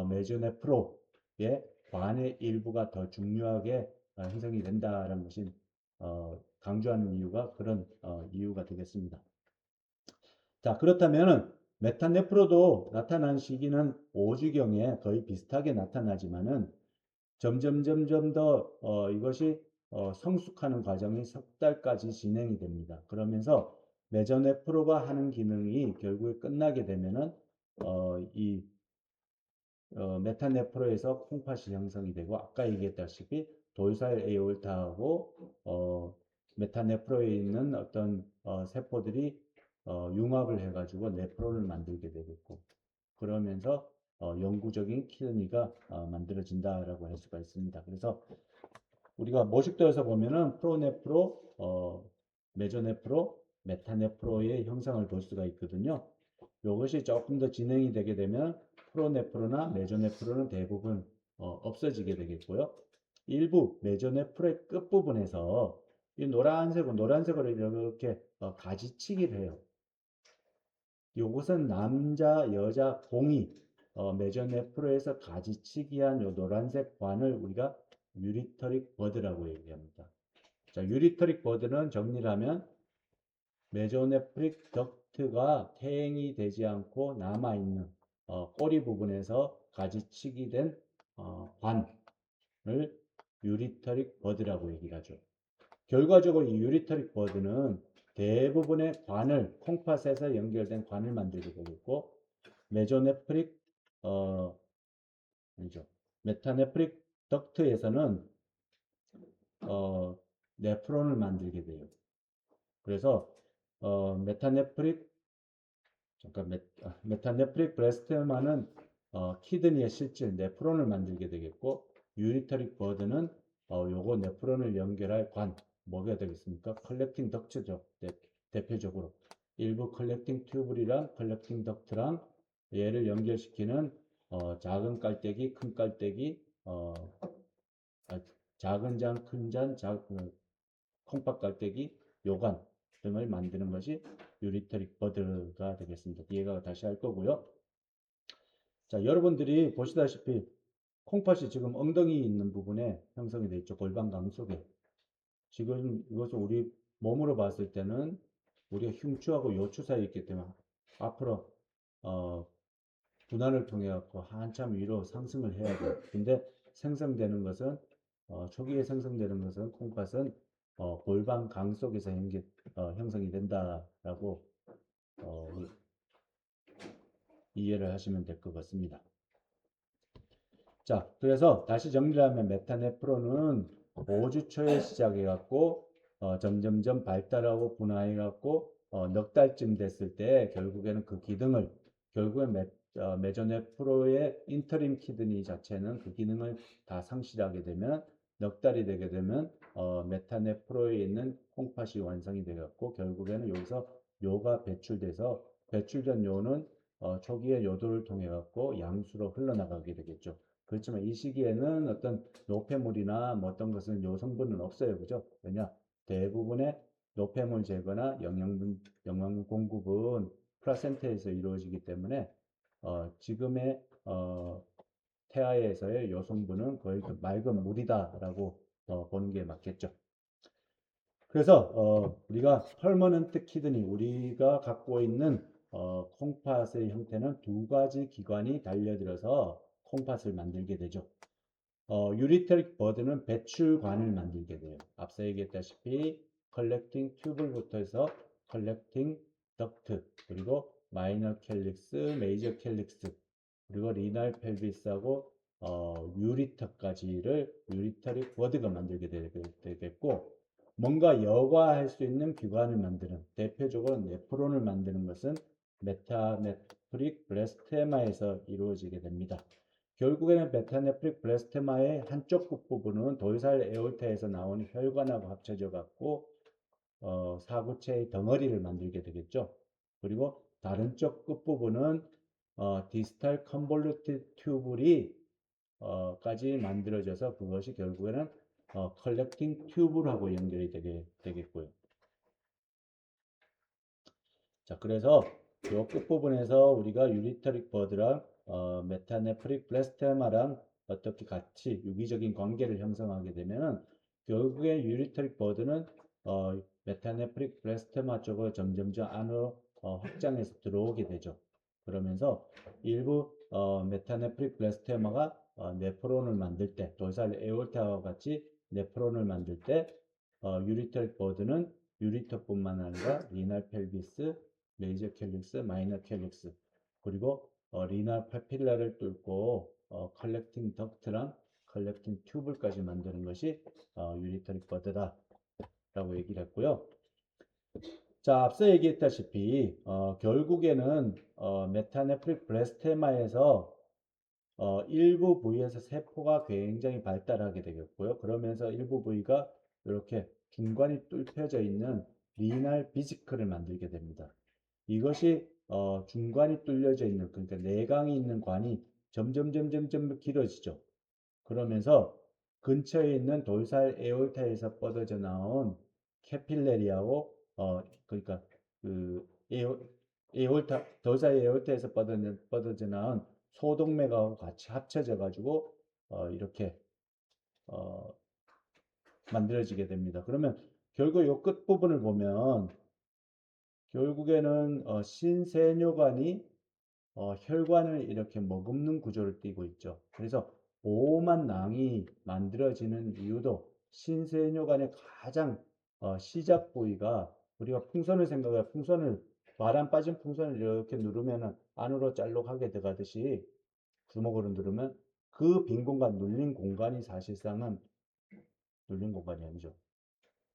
메조네프로의 관의 일부가 더 중요하게 형성이 된다는 것이 강조하는 이유가 그런 이유가 되겠습니다. 자, 그렇다면 메타네프로도 나타난 시기는 5주경에 거의 비슷하게 나타나지만은 점점 더 이것이 성숙하는 과정이 석 달까지 진행이 됩니다. 그러면서 메조네프로가 하는 기능이 결국에 끝나게 되면은 이 메타네프로에서 콩팥이 형성이 되고, 아까 얘기했다시피 돌살 에올타하고 메타네프로에 있는 어떤 세포들이 융합을 해가지고 네프론을 만들게 되겠고, 그러면서 영구적인 키드니가 만들어진다라고 할 수가 있습니다. 그래서 우리가 모식도에서 보면은 프로네프로, 메조네프로, 메타네프로의 형상을 볼 수가 있거든요. 이것이 조금 더 진행이 되게 되면 프로네프로나 메조네프로는 대부분 없어지게 되겠고요. 일부 메조네프로의 끝부분에서 이 노란색으로 이렇게 가지치기를 해요. 이것은 남자, 여자 공이 메조네프로에서 가지치기한 요 노란색 관을 우리가 유리터릭 버드라고 얘기합니다. 자, 유리터릭 버드는 정리를 하면 메조네프릭 덕트가 퇴행이 되지 않고 남아있는 꼬리 부분에서 가지치기 된 관을 유리터릭 버드라고 얘기를 하죠. 결과적으로 이 유리터릭 버드는 대부분의 관을, 콩팥에서 연결된 관을 만들게 되겠고, 메조네프릭 아니죠, 메타네프릭 덕트에서는 네프론을 만들게 돼요. 그래서 메타네프릭 메타네프릭 브레스테마는 키드니의 실질 네프론을 만들게 되겠고, 유리터릭 버드는 요거 네프론을 연결할 관, 뭐가 되겠습니까? 컬렉팅 덕트죠. 대표적으로 일부 컬렉팅 튜브리랑 컬렉팅 덕트랑 얘를 연결시키는 작은 깔때기, 큰 깔때기, 어, 작은 잔, 큰 잔, 콩팥 깔때기, 요관 등을 만드는 것이 유리트릭 버드가 되겠습니다. 이해가 다시 할 거고요. 자, 여러분들이 보시다시피 콩팥이 지금 엉덩이 있는 부분에 형성이 되어 있죠. 골반강 속에. 지금 이것을 우리 몸으로 봤을 때는 우리가 흉추하고 요추 사이에 있기 때문에 앞으로 분할을 통해 갖고 한참 위로 상승을 해야 돼요. 근데 생성되는 것은 초기에 생성되는 것은 콩팥은 골반강 속에서 형성이 된다라고 어, 이해를 하시면 될 것 같습니다. 자, 그래서 다시 정리를 하면 메타네프론은 5주 초에 시작해 갖고 점점점 발달하고 분화해 갖고 넉 달쯤 됐을 때 결국에는 그 기능을 결국엔 메조네프로의 인터림 키드니 자체는 그 기능을 다 상실하게 되면 넉 달이 되게 되면 메타네프로에 있는 콩팥이 완성이 되어 갖고 결국에는 여기서 요가 배출돼서 배출된 요는 초기에 요도를 통해 갖고 양수로 흘러나가게 되겠죠. 그렇지만 이 시기에는 어떤 노폐물이나 뭐 어떤 것은 요 성분은 없어요. 그죠? 왜냐? 대부분의 노폐물 제거나 영양분 공급은 플라센타에서 이루어지기 때문에 지금의 태아에서의 요 성분은 거의 그 맑은 물이다라고 보는 게 맞겠죠. 그래서 우리가 퍼머넌트 키드니 우리가 갖고 있는 콩팥의 형태는 두 가지 기관이 달려들어서 콩팥을 만들게 되죠. 유리테릭 버드는 배출관을 만들게 돼요. 앞서 얘기했다시피 컬렉팅 튜블부터 해서 컬렉팅 덕트 그리고 마이너 캘릭스, 메이저 캘릭스 그리고 리날 펠비스하고 유리터까지를 유리테릭 버드가 만들게 되겠고 뭔가 여과할 수 있는 기관을 만드는 대표적으로 네프론을 만드는 것은 메타네프릭 블레스테마에서 이루어지게 됩니다. 결국에는 메타네프릭 블레스테마의 한쪽 끝부분은 돌살 에올타에서 나온 혈관하고 합쳐져 갖고 사구체의 덩어리를 만들게 되겠죠. 그리고 다른 쪽 끝부분은 디스탈 컨볼루티드 튜블이 까지 만들어져서 그것이 결국에는 컬렉팅 튜브하고 연결이 되겠고요. 자, 그래서 이 끝부분에서 우리가 유리터릭 버드랑 메타네프릭 블레스테마랑 어떻게 같이 유기적인 관계를 형성하게 되면은 결국에 유리터릭 버드는 메타네프릭 블레스테마 쪽으로 점점점 안으로 확장해서 들어오게 되죠. 그러면서 일부 메타네프릭 블레스테마가 네프론을 만들 때 도살 에올타와 같이 네프론을 만들 때 유리터릭 버드는 유리터뿐만 아니라 리날 펠비스, 메이저 캘릭스, 마이너 캘릭스 그리고 리나 파필라를 뚫고 컬렉팅 덕트랑 컬렉팅 튜브까지 만드는 것이 유리터릭 버드다 라고 얘기를 했고요. 자, 앞서 얘기했다시피 결국에는 메타네프릭 브레스테마에서 일부 부위에서 세포가 굉장히 발달하게 되겠고요. 그러면서 일부 부위가 이렇게 중간이 뚫혀져 있는 리날 비지클을 만들게 됩니다. 이것이 중간이 뚫려져 있는 그러니까 내강이 있는 관이 점점 길어지죠. 그러면서 근처에 있는 돌살 에올타에서 뻗어져 나온 캐필레리하고 그러니까 그 에올타 돌살 에올타에서 뻗어져 나온 소동맥하고 같이 합쳐져 가지고 이렇게 어, 만들어지게 됩니다. 그러면 결국 이 끝부분을 보면 결국에는 신세뇨관이 혈관을 이렇게 머금는 구조를 띠고 있죠. 그래서 오만 낭이 만들어지는 이유도 신세뇨관의 가장 시작 부위가 우리가 풍선을 생각해 풍선을 바람 빠진 풍선을 이렇게 누르면 안으로 짤록하게 들어가듯이 주먹으로 누르면 그 빈 공간 눌린 공간이 사실상은 눌린 공간이 아니죠.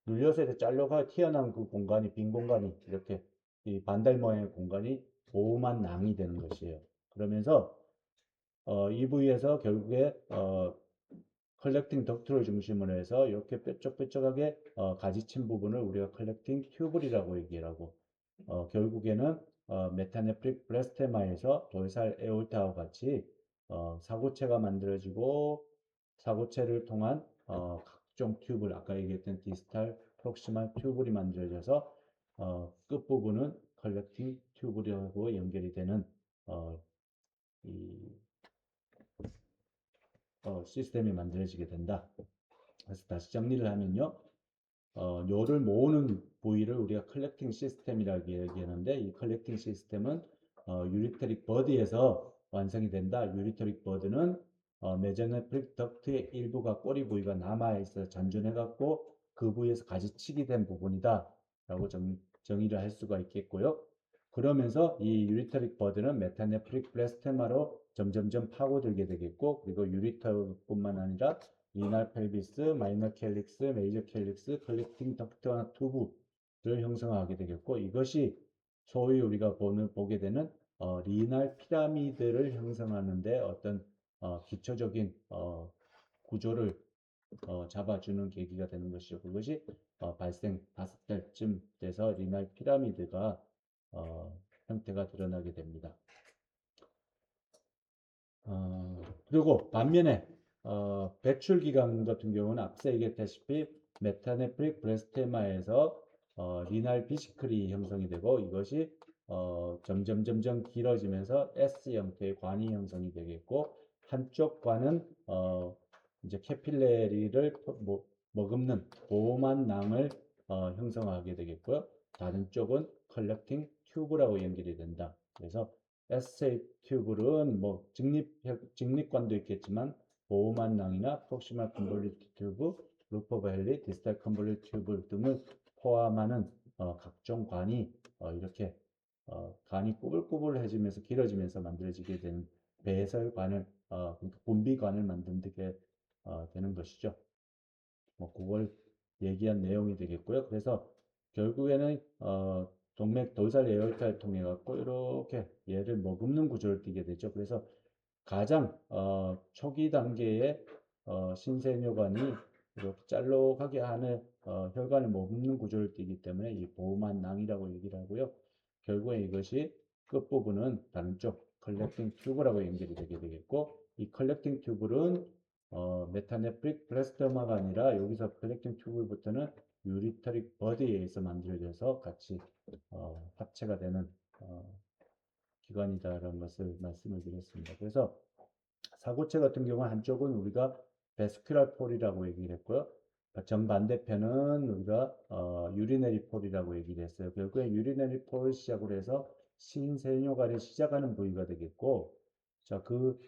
눌려서 이렇게 짤록하게 튀어나온 그 공간이 빈 공간이 이렇게 이 반달 모양의 공간이 오만 낭이 되는 것이에요. 그러면서 이 부위에서 결국에 컬렉팅 덕트를 중심으로 해서 이렇게 뾰족뾰족하게 가지친 부분을 우리가 컬렉팅 튜블이라고 얘기를 하고 결국에는 메타네프릭 브레스테마에서 돌살 에올타와 같이 사구체가 만들어지고 사고체를 통한 각종 튜블, 아까 얘기했던 디스탈, 프록시말 튜블이 만들어져서 끝부분은 컬렉팅 튜블하고 연결이 되는 이 시스템이 만들어지게 된다. 그래서 다시 정리를 하면요. 뇨를 모으는 부위를 우리가 컬렉팅 시스템이라고 얘기하는데, 이 컬렉팅 시스템은 유리터릭 버드에서 완성이 된다. 유리터릭 버드는 메저네프릭 덕트의 일부가 꼬리 부위가 남아있어 잔존해갖고 그 부위에서 가지치기 된 부분이다 라고 정의를 할 수가 있겠고요. 그러면서 이 유리터릭 버드는 메타네프릭 블레스테마로 점점점 파고들게 되겠고, 그리고 유리터뿐만 아니라 리날 펠비스, 마이너 캘릭스, 메이저 캘릭스, 컬렉팅 덕트와 튜브를 형성하게 되겠고, 이것이 소위 우리가 보게 되는 리날 피라미드를 형성하는데 어떤 기초적인 구조를 잡아주는 계기가 되는 것이죠. 그것이 발생 5달쯤 돼서 리날 피라미드가 형태가 드러나게 됩니다. 그리고 반면에 배출기관 같은 경우는 앞서 얘기했다시피 메타네프릭 브레스테마에서 리날 비시클이 형성이 되고, 이것이 점점 길어지면서 S 형태의 관이 형성이 되겠고, 한쪽 관은 이제 캐필레리를 머금는 보호막 낭을 형성하게 되겠고요. 다른 쪽은 컬렉팅 튜브라고 연결이 된다. 그래서 SA 튜브는 뭐 직립관도 있겠지만 보호막 낭이나 프록시말 컨볼루트 튜브, 루퍼 밸리, 디스탈 컨볼루트 튜브 등을 포함하는 각종 관이 이렇게 관이 꾸불꾸불해지면서 길어지면서 만들어지게 된 배설관을 그러니까 분비관을 만들게 되는 것이죠. 뭐 그걸 얘기한 내용이 되겠고요. 그래서 결국에는 동맥 도살 예열타를 통해 갖고 이렇게 얘를 머금는 구조를 띠게 되죠. 그래서 가장 초기 단계의 신생혈관이 이렇게 짤록하게 하는 혈관을 머금는 구조를 띠기 때문에 이 보호막 낭이라고 얘기를 하고요. 결국에 이것이 끝부분은 다른 쪽 컬렉팅 튜브라고 연결이 되게 되겠고, 이 컬렉팅 튜브는 메타네프릭 블레스터마가 아니라 여기서 컬렉팅 튜브부터는 유리터릭 버드에 의해서 만들어져서 같이 합체가 되는 기관이다라는 것을 말씀을 드렸습니다. 그래서 사고체 같은 경우는 한쪽은 우리가 베스큘라 폴이라고 얘기를 했고요. 정반대편은 우리가 유리너리 폴이라고 얘기를 했어요. 결국에 유리너리 폴을 시작으로 해서 신세뇨관이 시작하는 부위가 되겠고, 자, 그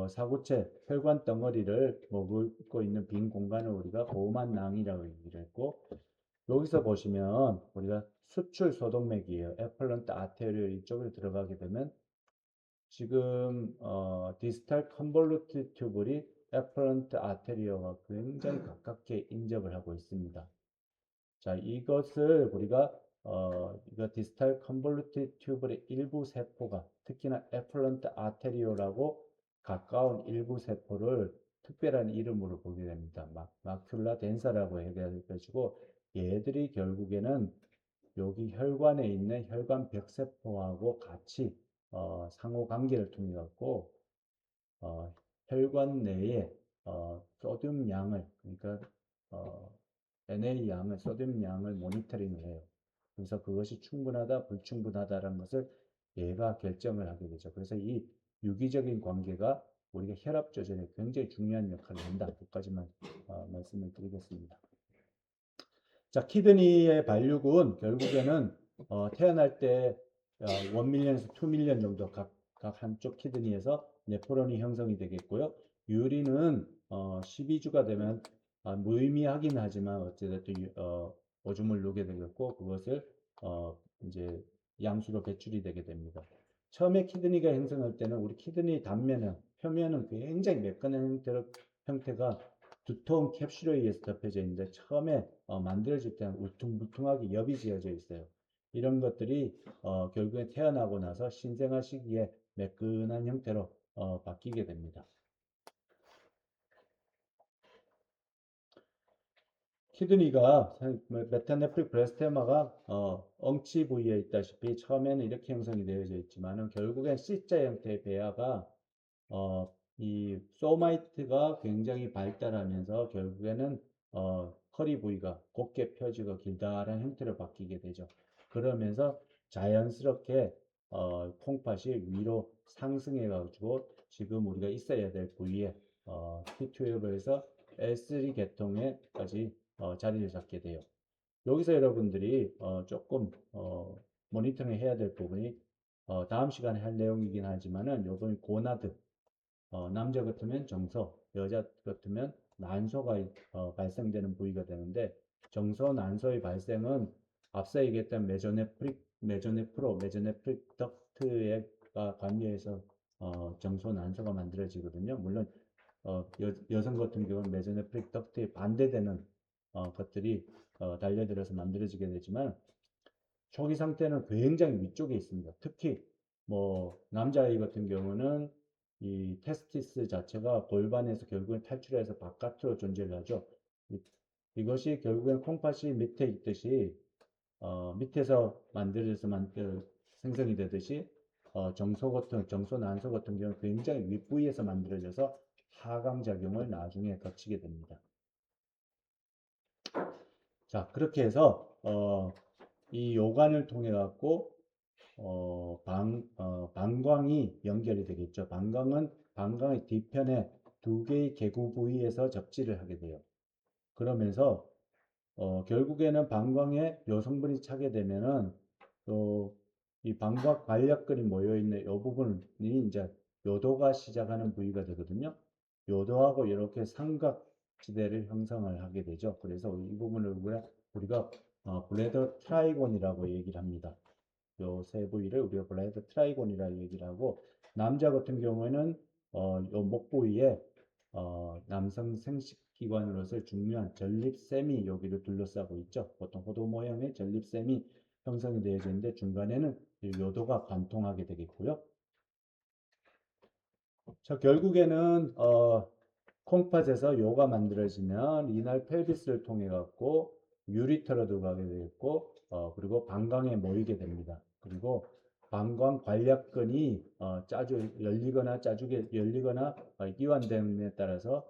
사고체 혈관 덩어리를 머금고 있는 빈 공간을 우리가 보호막 낭이라고 얘기를 했고, 여기서 보시면 우리가 수출 소동맥이에요. 에플런트 아테리얼 이쪽을 들어가게 되면 지금 디스탈 컨볼루트 튜블이 에퍼런트 아테리어와 굉장히 가깝게 인접을 하고 있습니다. 자, 이것을 우리가 이거 디스탈 컨볼루트 튜블의 일부 세포가 특히나 에퍼런트 아테리오라고 가까운 일부 세포를 특별한 이름으로 보게 됩니다. 마큘라 덴사라고 해가지고 얘들이 결국에는 여기 혈관에 있는 혈관 벽세포하고 같이 상호 관계를 통해 갖고 혈관 내에 소듐 양을, 그러니까 NA 양을, 소듐 양을 모니터링을 해요. 그래서 그것이 충분하다, 불충분하다라는 것을 얘가 결정을 하게 되죠. 그래서 이 유기적인 관계가 우리가 혈압 조절에 굉장히 중요한 역할을 한다. 여기까지만 말씀을 드리겠습니다. 자, 키드니의 발육은 결국에는 태어날 때 1밀리언에서 2밀리언 정도 각 한쪽 키드니에서 네프론이 형성이 되겠고요. 유리는 12주가 되면 무의미하긴 하지만 어찌됐든 오줌을 누게 되겠고, 그것을 이제 양수로 배출이 되게 됩니다. 처음에 키드니가 형성할 때는 우리 키드니 단면은 표면은 굉장히 매끈한 형태가 두터운 캡슐에 의해서 덮여져 있는데, 처음에 만들어질 때는 울퉁불퉁하게 엽이 지어져 있어요. 이런 것들이 결국에 태어나고 나서 신생아 시기에 매끈한 형태로 바뀌게 됩니다. 키드니가 메타네프릭 브레스테마가 엉치 부위에 있다시피 처음에는 이렇게 형성이 되어져 있지만은 결국엔 C자 형태의 배아가 이 소마이트가 굉장히 발달하면서 결국에는 허리 부위가 곧게 펴지고 길다란 형태로 바뀌게 되죠. 그러면서 자연스럽게 콩팥이 위로 상승해 가지고 지금 우리가 있어야 될 부위에 T12에서 L3 계통에까지 자리를 잡게 돼요. 여기서 여러분들이 조금 모니터링 해야 될 부분이 다음 시간에 할 내용이긴 하지만은 요번 고나드 남자 같으면 정서, 여자 같으면 난소가 발생되는 부위가 되는데 정서, 난소의 발생은 앞서 얘기했던 메조네프릭 덕트가 관여해서 정소, 난소가 만들어지거든요. 물론 여성 같은 경우는 메조네프릭 덕트에 반대되는 것들이 달려들어서 만들어지게 되지만 초기 상태는 굉장히 위쪽에 있습니다. 특히 뭐 남자아이 같은 경우는 이 테스티스 자체가 골반에서 결국엔 탈출해서 바깥으로 존재를 하죠. 이것이 결국엔 콩팥이 밑에 있듯이 밑에서 만들어져서 생성이 되듯이 정소 난소 같은 경우는 굉장히 윗부위에서 만들어져서 하강 작용을 나중에 거치게 됩니다. 자, 그렇게 해서 이 요관을 통해 갖고 방광이 연결이 되겠죠. 방광은 방광의 뒤편에 두 개의 개구 부위에서 접지를 하게 돼요. 그러면서 결국에는 방광에 여성분이 차게 되면은 또 이 방광 관략근이 모여 있는 이 부분이 이제 요도가 시작하는 부위가 되거든요. 요도하고 이렇게 삼각지대를 형성을 하게 되죠. 그래서 이 부분을 우리가 블레더 트라이곤이라고 얘기를 합니다. 요 세 부위를 우리가 블레드 트라이곤이라 얘기를 하고 남자 같은 경우에는 요 목 부위에 남성 생식기관으로서 중요한 전립샘이 여기를 둘러싸고 있죠. 보통 호도 모양의 전립샘이 형성이 되어져 있는데 중간에는 이 요도가 관통하게 되겠고요. 자, 결국에는 콩팥에서 요가 만들어지면 이날 펠비스를 통해 갖고 유리터로도 가게 되겠고 그리고 방광에 모이게 됩니다. 그리고 방광 관략근이 짜주 열리거나 짜주게 열리거나 이완됨에 따라서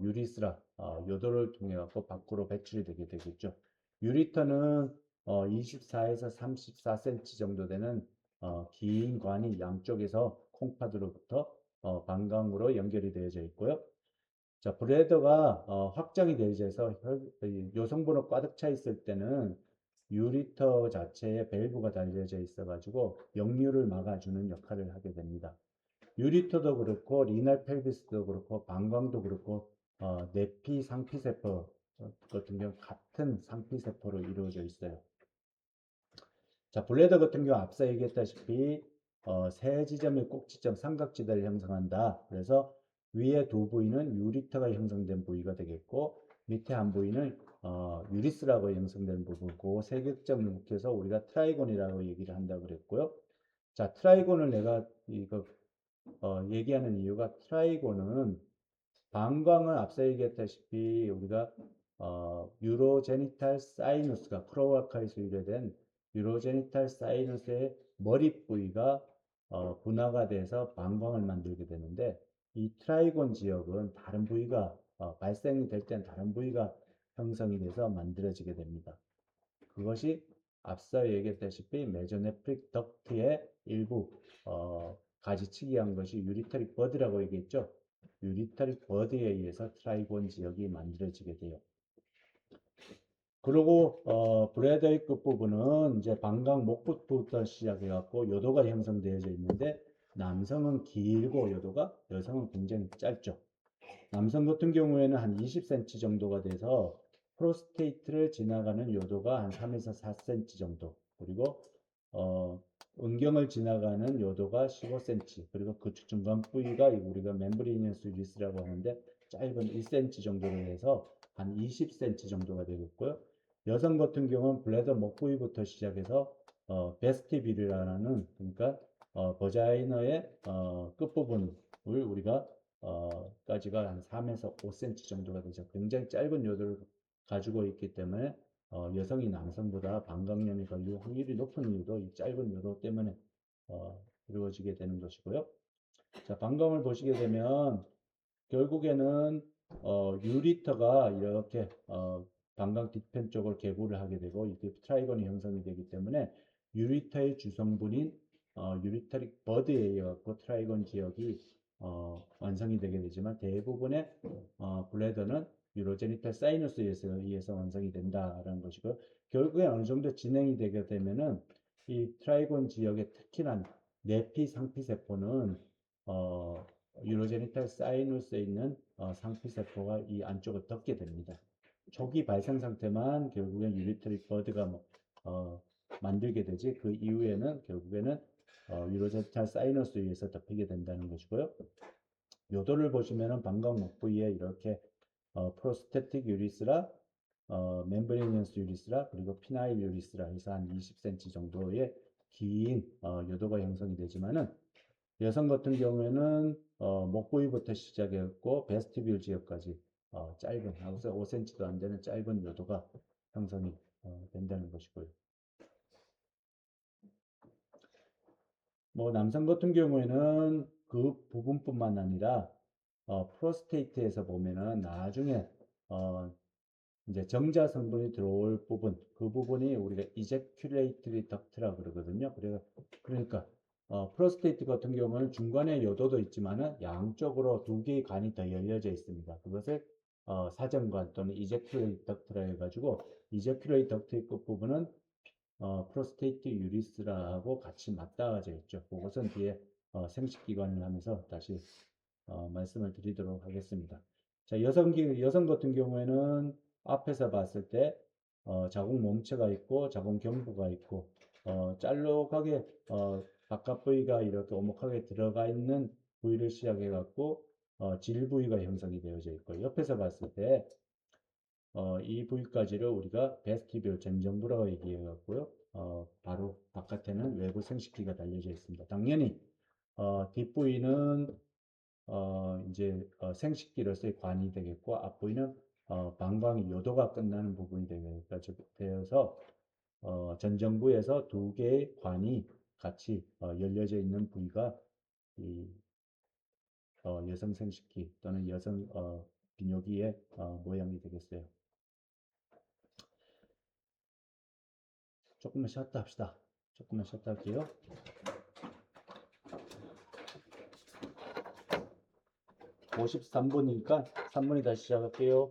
유리스라 요도를 통해 갖고 밖으로 배출이 되게 되겠죠. 유리터는 24에서 34cm 정도 되는 긴 관이 양쪽에서 콩팥으로부터 방광으로 연결이 되어져 있고요. 자, 브레더가 확장이 되어져 있어서 요성분으로 가득 차 있을 때는 유리터 자체에 밸브가 달려져 있어 가지고 역류를 막아주는 역할을 하게 됩니다. 유리터도 그렇고 리날 펠비스도 그렇고 방광도 그렇고 내피 상피세포 같은 경우 같은 상피세포로 이루어져 있어요. 자, 블레더 같은 경우 앞서 얘기했다시피 세 지점의 꼭지점 삼각지대를 형성한다. 그래서 위에 두 부위는 유리터가 형성된 부위가 되겠고 밑에 한 부위는 유리스라고 형성된 부분이고 세 격점을 묶여서 우리가 트라이곤이라고 얘기를 한다고 그랬고요. 자, 트라이곤을 내가 이거 얘기하는 이유가 트라이곤은 방광은 앞서 얘기했다시피 우리가 유로제니탈 사이누스가 프로아카에서 유래된 유로제니탈 사이누스의 머리 부위가 분화가 돼서 방광을 만들게 되는데 이 트라이곤 지역은 다른 부위가 발생이 될 땐 다른 부위가 형성이 돼서 만들어지게 됩니다. 그것이 앞서 얘기했다시피 메조네프릭 덕트의 일부 가지치기 한 것이 유리터릭 버드라고 얘기했죠. 유리터릭 버드에 의해서 트라이곤 지역이 만들어지게 돼요. 그리고 브레더의 끝부분은 이제 방광 목부터 시작해 갖고 요도가 형성되어져 있는데 남성은 길고 요도가 여성은 굉장히 짧죠. 남성 같은 경우에는 한 20cm 정도가 돼서 프로스테이트를 지나가는 요도가 한 3에서 4cm 정도, 그리고 음경을 지나가는 요도가 15cm, 그리고 그 중간 부위가 우리가 멤브레니어스 유리스라고 하는데 짧은 1cm 정도로 해서 한 20cm 정도가 되겠고요. 여성 같은 경우는 블레더 목 부위부터 시작해서 베스티뷸이라는, 그러니까 버자이너의 끝부분을 우리가 까지가 한 3에서 5cm 정도가 되죠. 굉장히 짧은 요도를 가지고 있기 때문에 여성이 남성보다 방광염이 걸릴 확률이 높은 이유도 이 짧은 요도 때문에 이루어지게 되는 것이고요. 자, 반검을 보시게 되면 결국에는 유리터가 이렇게 방광 뒤편 쪽을 개구를 하게 되고 이렇게 트라이곤이 형성이 되기 때문에 유리터의 주성분인 유리터릭 버드에 의해 갖고 트라이곤 지역이 완성이 되게 되지만 대부분의 블레더는 유로제니탈 사이너스에 의해서 완성이 된다라는 것이고 결국에 어느 정도 진행이 되게 되면은 이 트라이곤 지역의 특히나 내피 상피 세포는 유로제니탈 사이누스에 있는 상피세포가 이 안쪽을 덮게 됩니다. 초기 발생 상태만 결국엔 유리트릭 버드가 만들게 되지 그 이후에는 결국에는 유로제니탈 사이너스에 의해서 덮이게 된다는 것이고요. 요도를 보시면은 방광목 부위에 이렇게 프로스테틱 유리스라 멤브레니언스 유리스라 그리고 피나일 유리스라 해서 한 20cm 정도의 긴 요도가 형성이 되지만은 여성 같은 경우에는 목 부위부터 시작했고 베스티뷸 지역까지 짧은 5cm도 안 되는 짧은 요도가 형성이 된다는 것이고요. 뭐 남성 같은 경우에는 그 부분뿐만 아니라 프로스테이트에서 보면은 나중에 이제 정자 성분이 들어올 부분, 그 부분이 우리가 이제큘레이터리 덕트라 그러거든요. 그러니까 프로스테이트 같은 경우는 중간에 요도도 있지만은 양쪽으로 두 개의 관이 더 열려져 있습니다. 그것을 사정관 또는 이제큘레이터 덕트라 해가지고 이제큘레이터 덕트의 끝부분은 프로스테이트 유리스라하고 같이 맞닿아져 있죠. 그것은 뒤에 생식기관을 하면서 다시 말씀을 드리도록 하겠습니다. 자, 여성 같은 경우에는 앞에서 봤을 때 자궁 몸체가 있고 자궁 경부가 있고 짤록하게 바깥 부위가 이렇게 오목하게 들어가 있는 부위를 시작해 갖고 질 부위가 형성이 되어져 있고 옆에서 봤을 때 이 부위까지를 우리가 베스티뷸 전정부라고 얘기해 갖고요. 바로 바깥에는 외부 생식기가 달려져 있습니다. 당연히 뒷부위는 이제 생식기로서의 관이 되겠고 앞부위는 방광이 요도가 끝나는 부분이 되어서 전정부에서 두 개의 관이 같이 열려져 있는 부위가 이 여성 생식기 또는 여성 비뇨기의 모양이 되겠어요. 조금만 쉬었다 합시다. 조금만 쉬었다 할게요. 53분이니까 3분이 다시 시작할게요.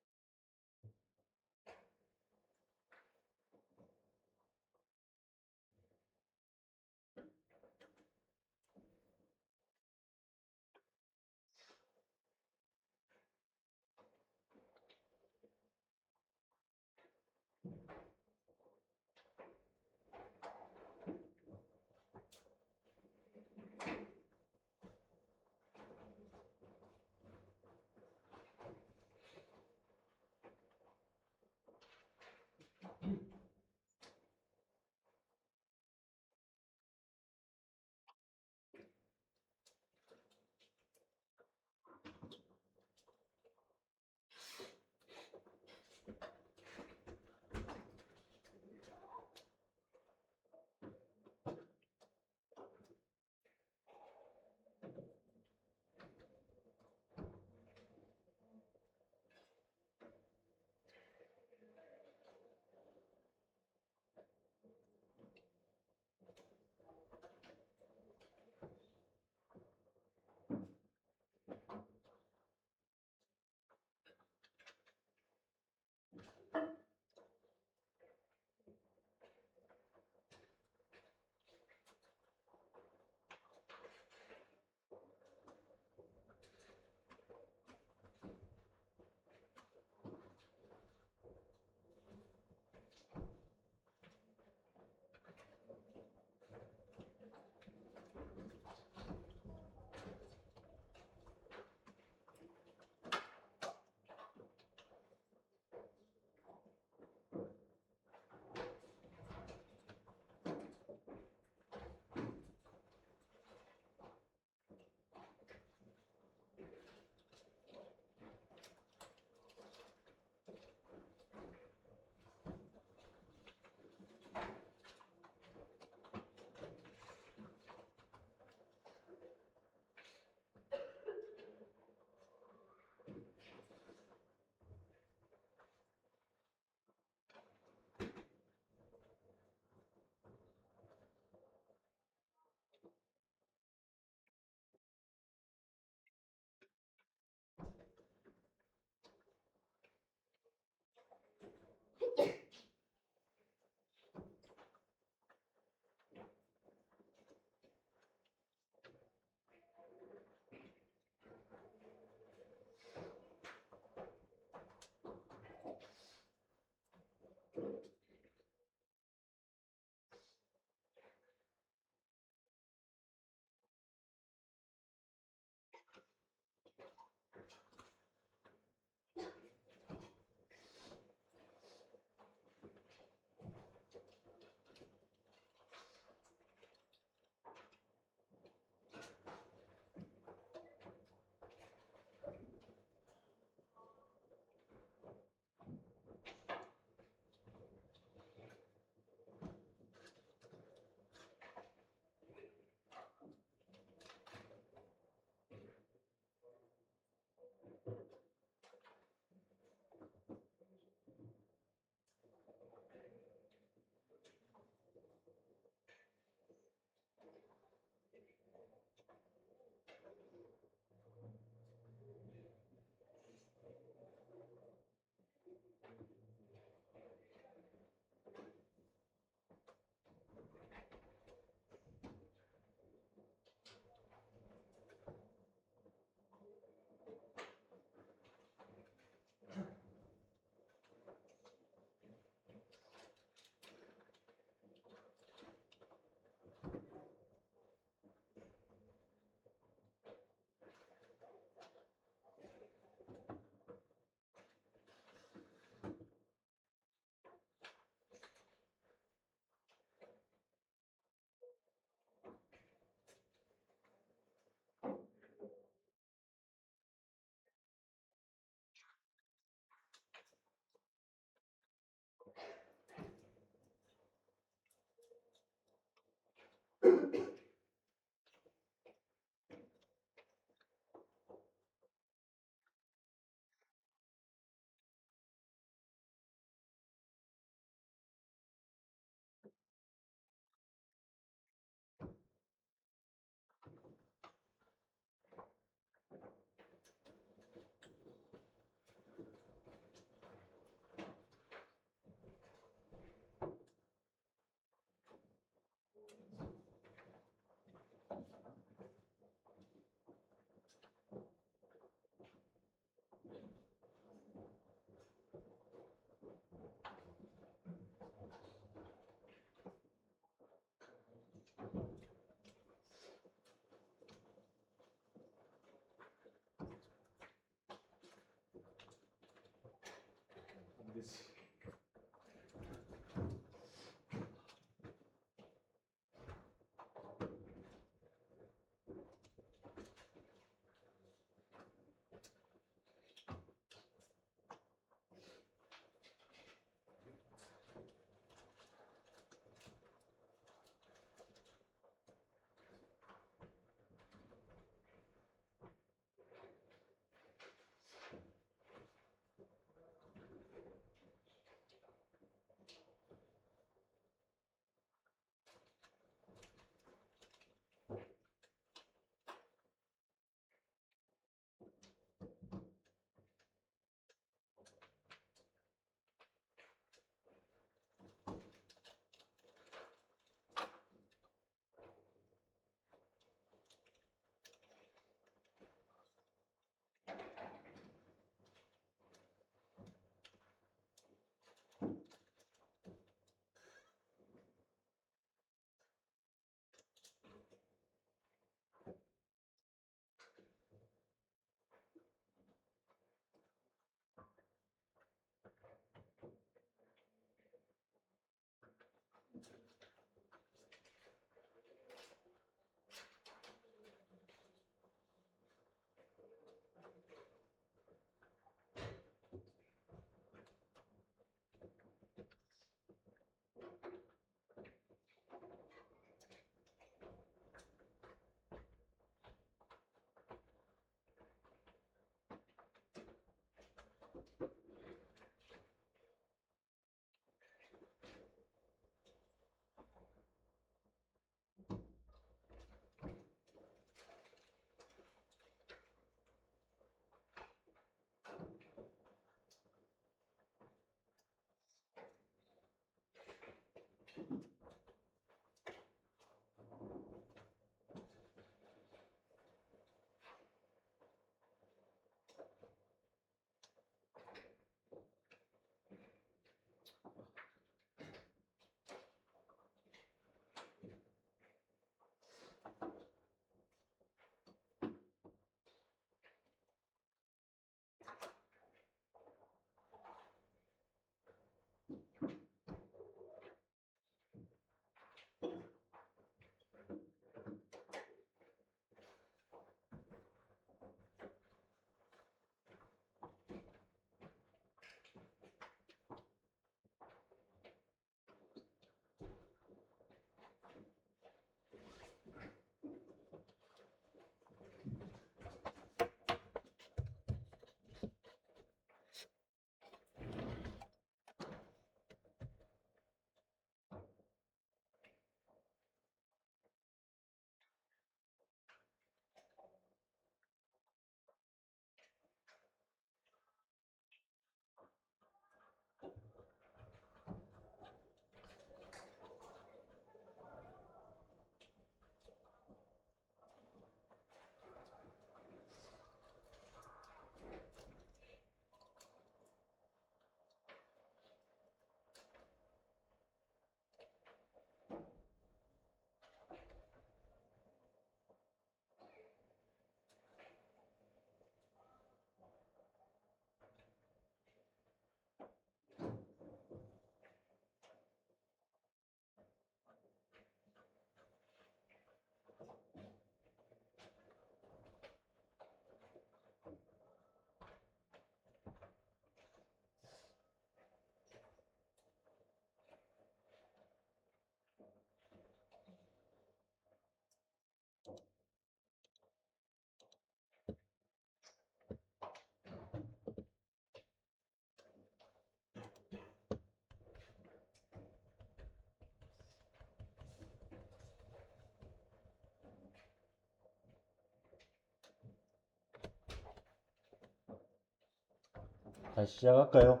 다시 시작할까요?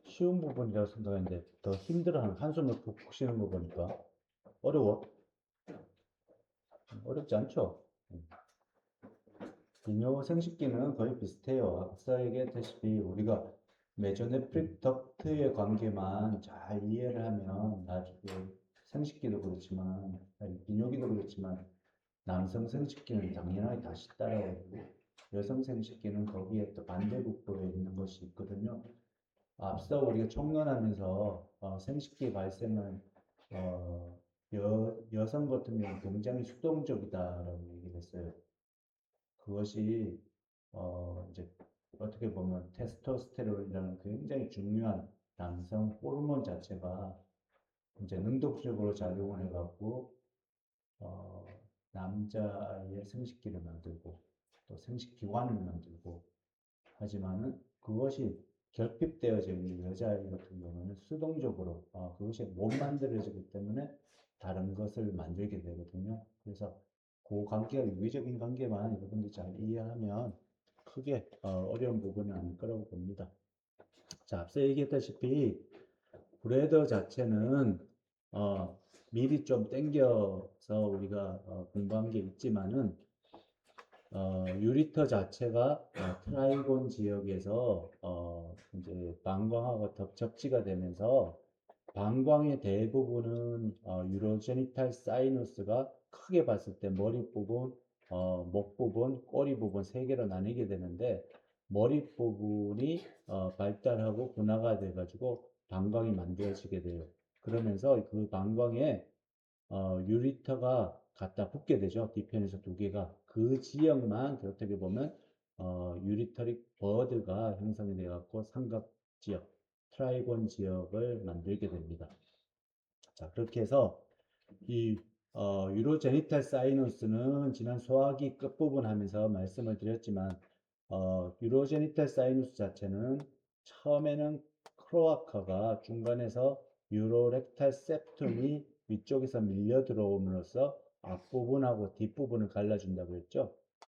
쉬운 부분이라고 생각했는데 더 힘들어하는 한숨을 푹푹 쉬는 거 보니까 어려워? 어렵지 않죠? 비뇨 생식기는 거의 비슷해요. 앞서 얘기했다시피 우리가 메조네프릭 덕트의 관계만 잘 이해를 하면 나중에 생식기도 그렇지만 아니, 비뇨기도 그렇지만 남성 생식기는 당연하게 다시 따라오고 여성 생식기는 거기에 또 반대국도에 있는 것이 있거든요. 앞서 우리가 총론하면서 생식기 발생은 여성 같은 경우는 굉장히 수동적이다라고 얘기를 했어요. 그것이 이제 어떻게 보면 테스토스테론이라는 굉장히 중요한 남성 호르몬 자체가 이제 능동적으로 작용을 해갖고 어, 남자의 생식기를 만들고 또 생식기관을 만들고 하지만은 그것이 결핍되어져 있는 여자아이 같은 경우는 수동적으로 그것이 못 만들어지기 때문에 다른 것을 만들게 되거든요. 그래서 그 관계가 유기적인 관계만 여러분들이 잘 이해하면 크게 어려운 부분은 아닐 거라고 봅니다. 자, 앞서 얘기했다시피 브레더 자체는 어, 미리 좀 땡겨서 우리가 공부한 게 있지만은 유리터 자체가 트라이곤 지역에서 이제 방광하고 접지가 되면서 방광의 대부분은 유로제니탈 사이너스가 크게 봤을 때 머리 부분, 목 부분, 꼬리 부분 세 개로 나뉘게 되는데 머리 부분이 발달하고 분화가 돼가지고 방광이 만들어지게 돼요. 그러면서 그 방광에 유리터가 갖다 붙게 되죠. 뒤편에서 두 개가. 그 지역만 어떻게 보면 유리터릭 버드가 형성이 되어갖고 삼각 지역, 트라이곤 지역을 만들게 됩니다. 자, 그렇게 해서 이 유로제니탈 사이너스는 지난 소화기 끝부분 하면서 말씀을 드렸지만 유로제니탈 사이너스 자체는 처음에는 크로아카가 중간에서 유로렉탈 septum이 위쪽에서 밀려 들어옴으로써 앞부분하고 뒷부분을 갈라준다고 했죠.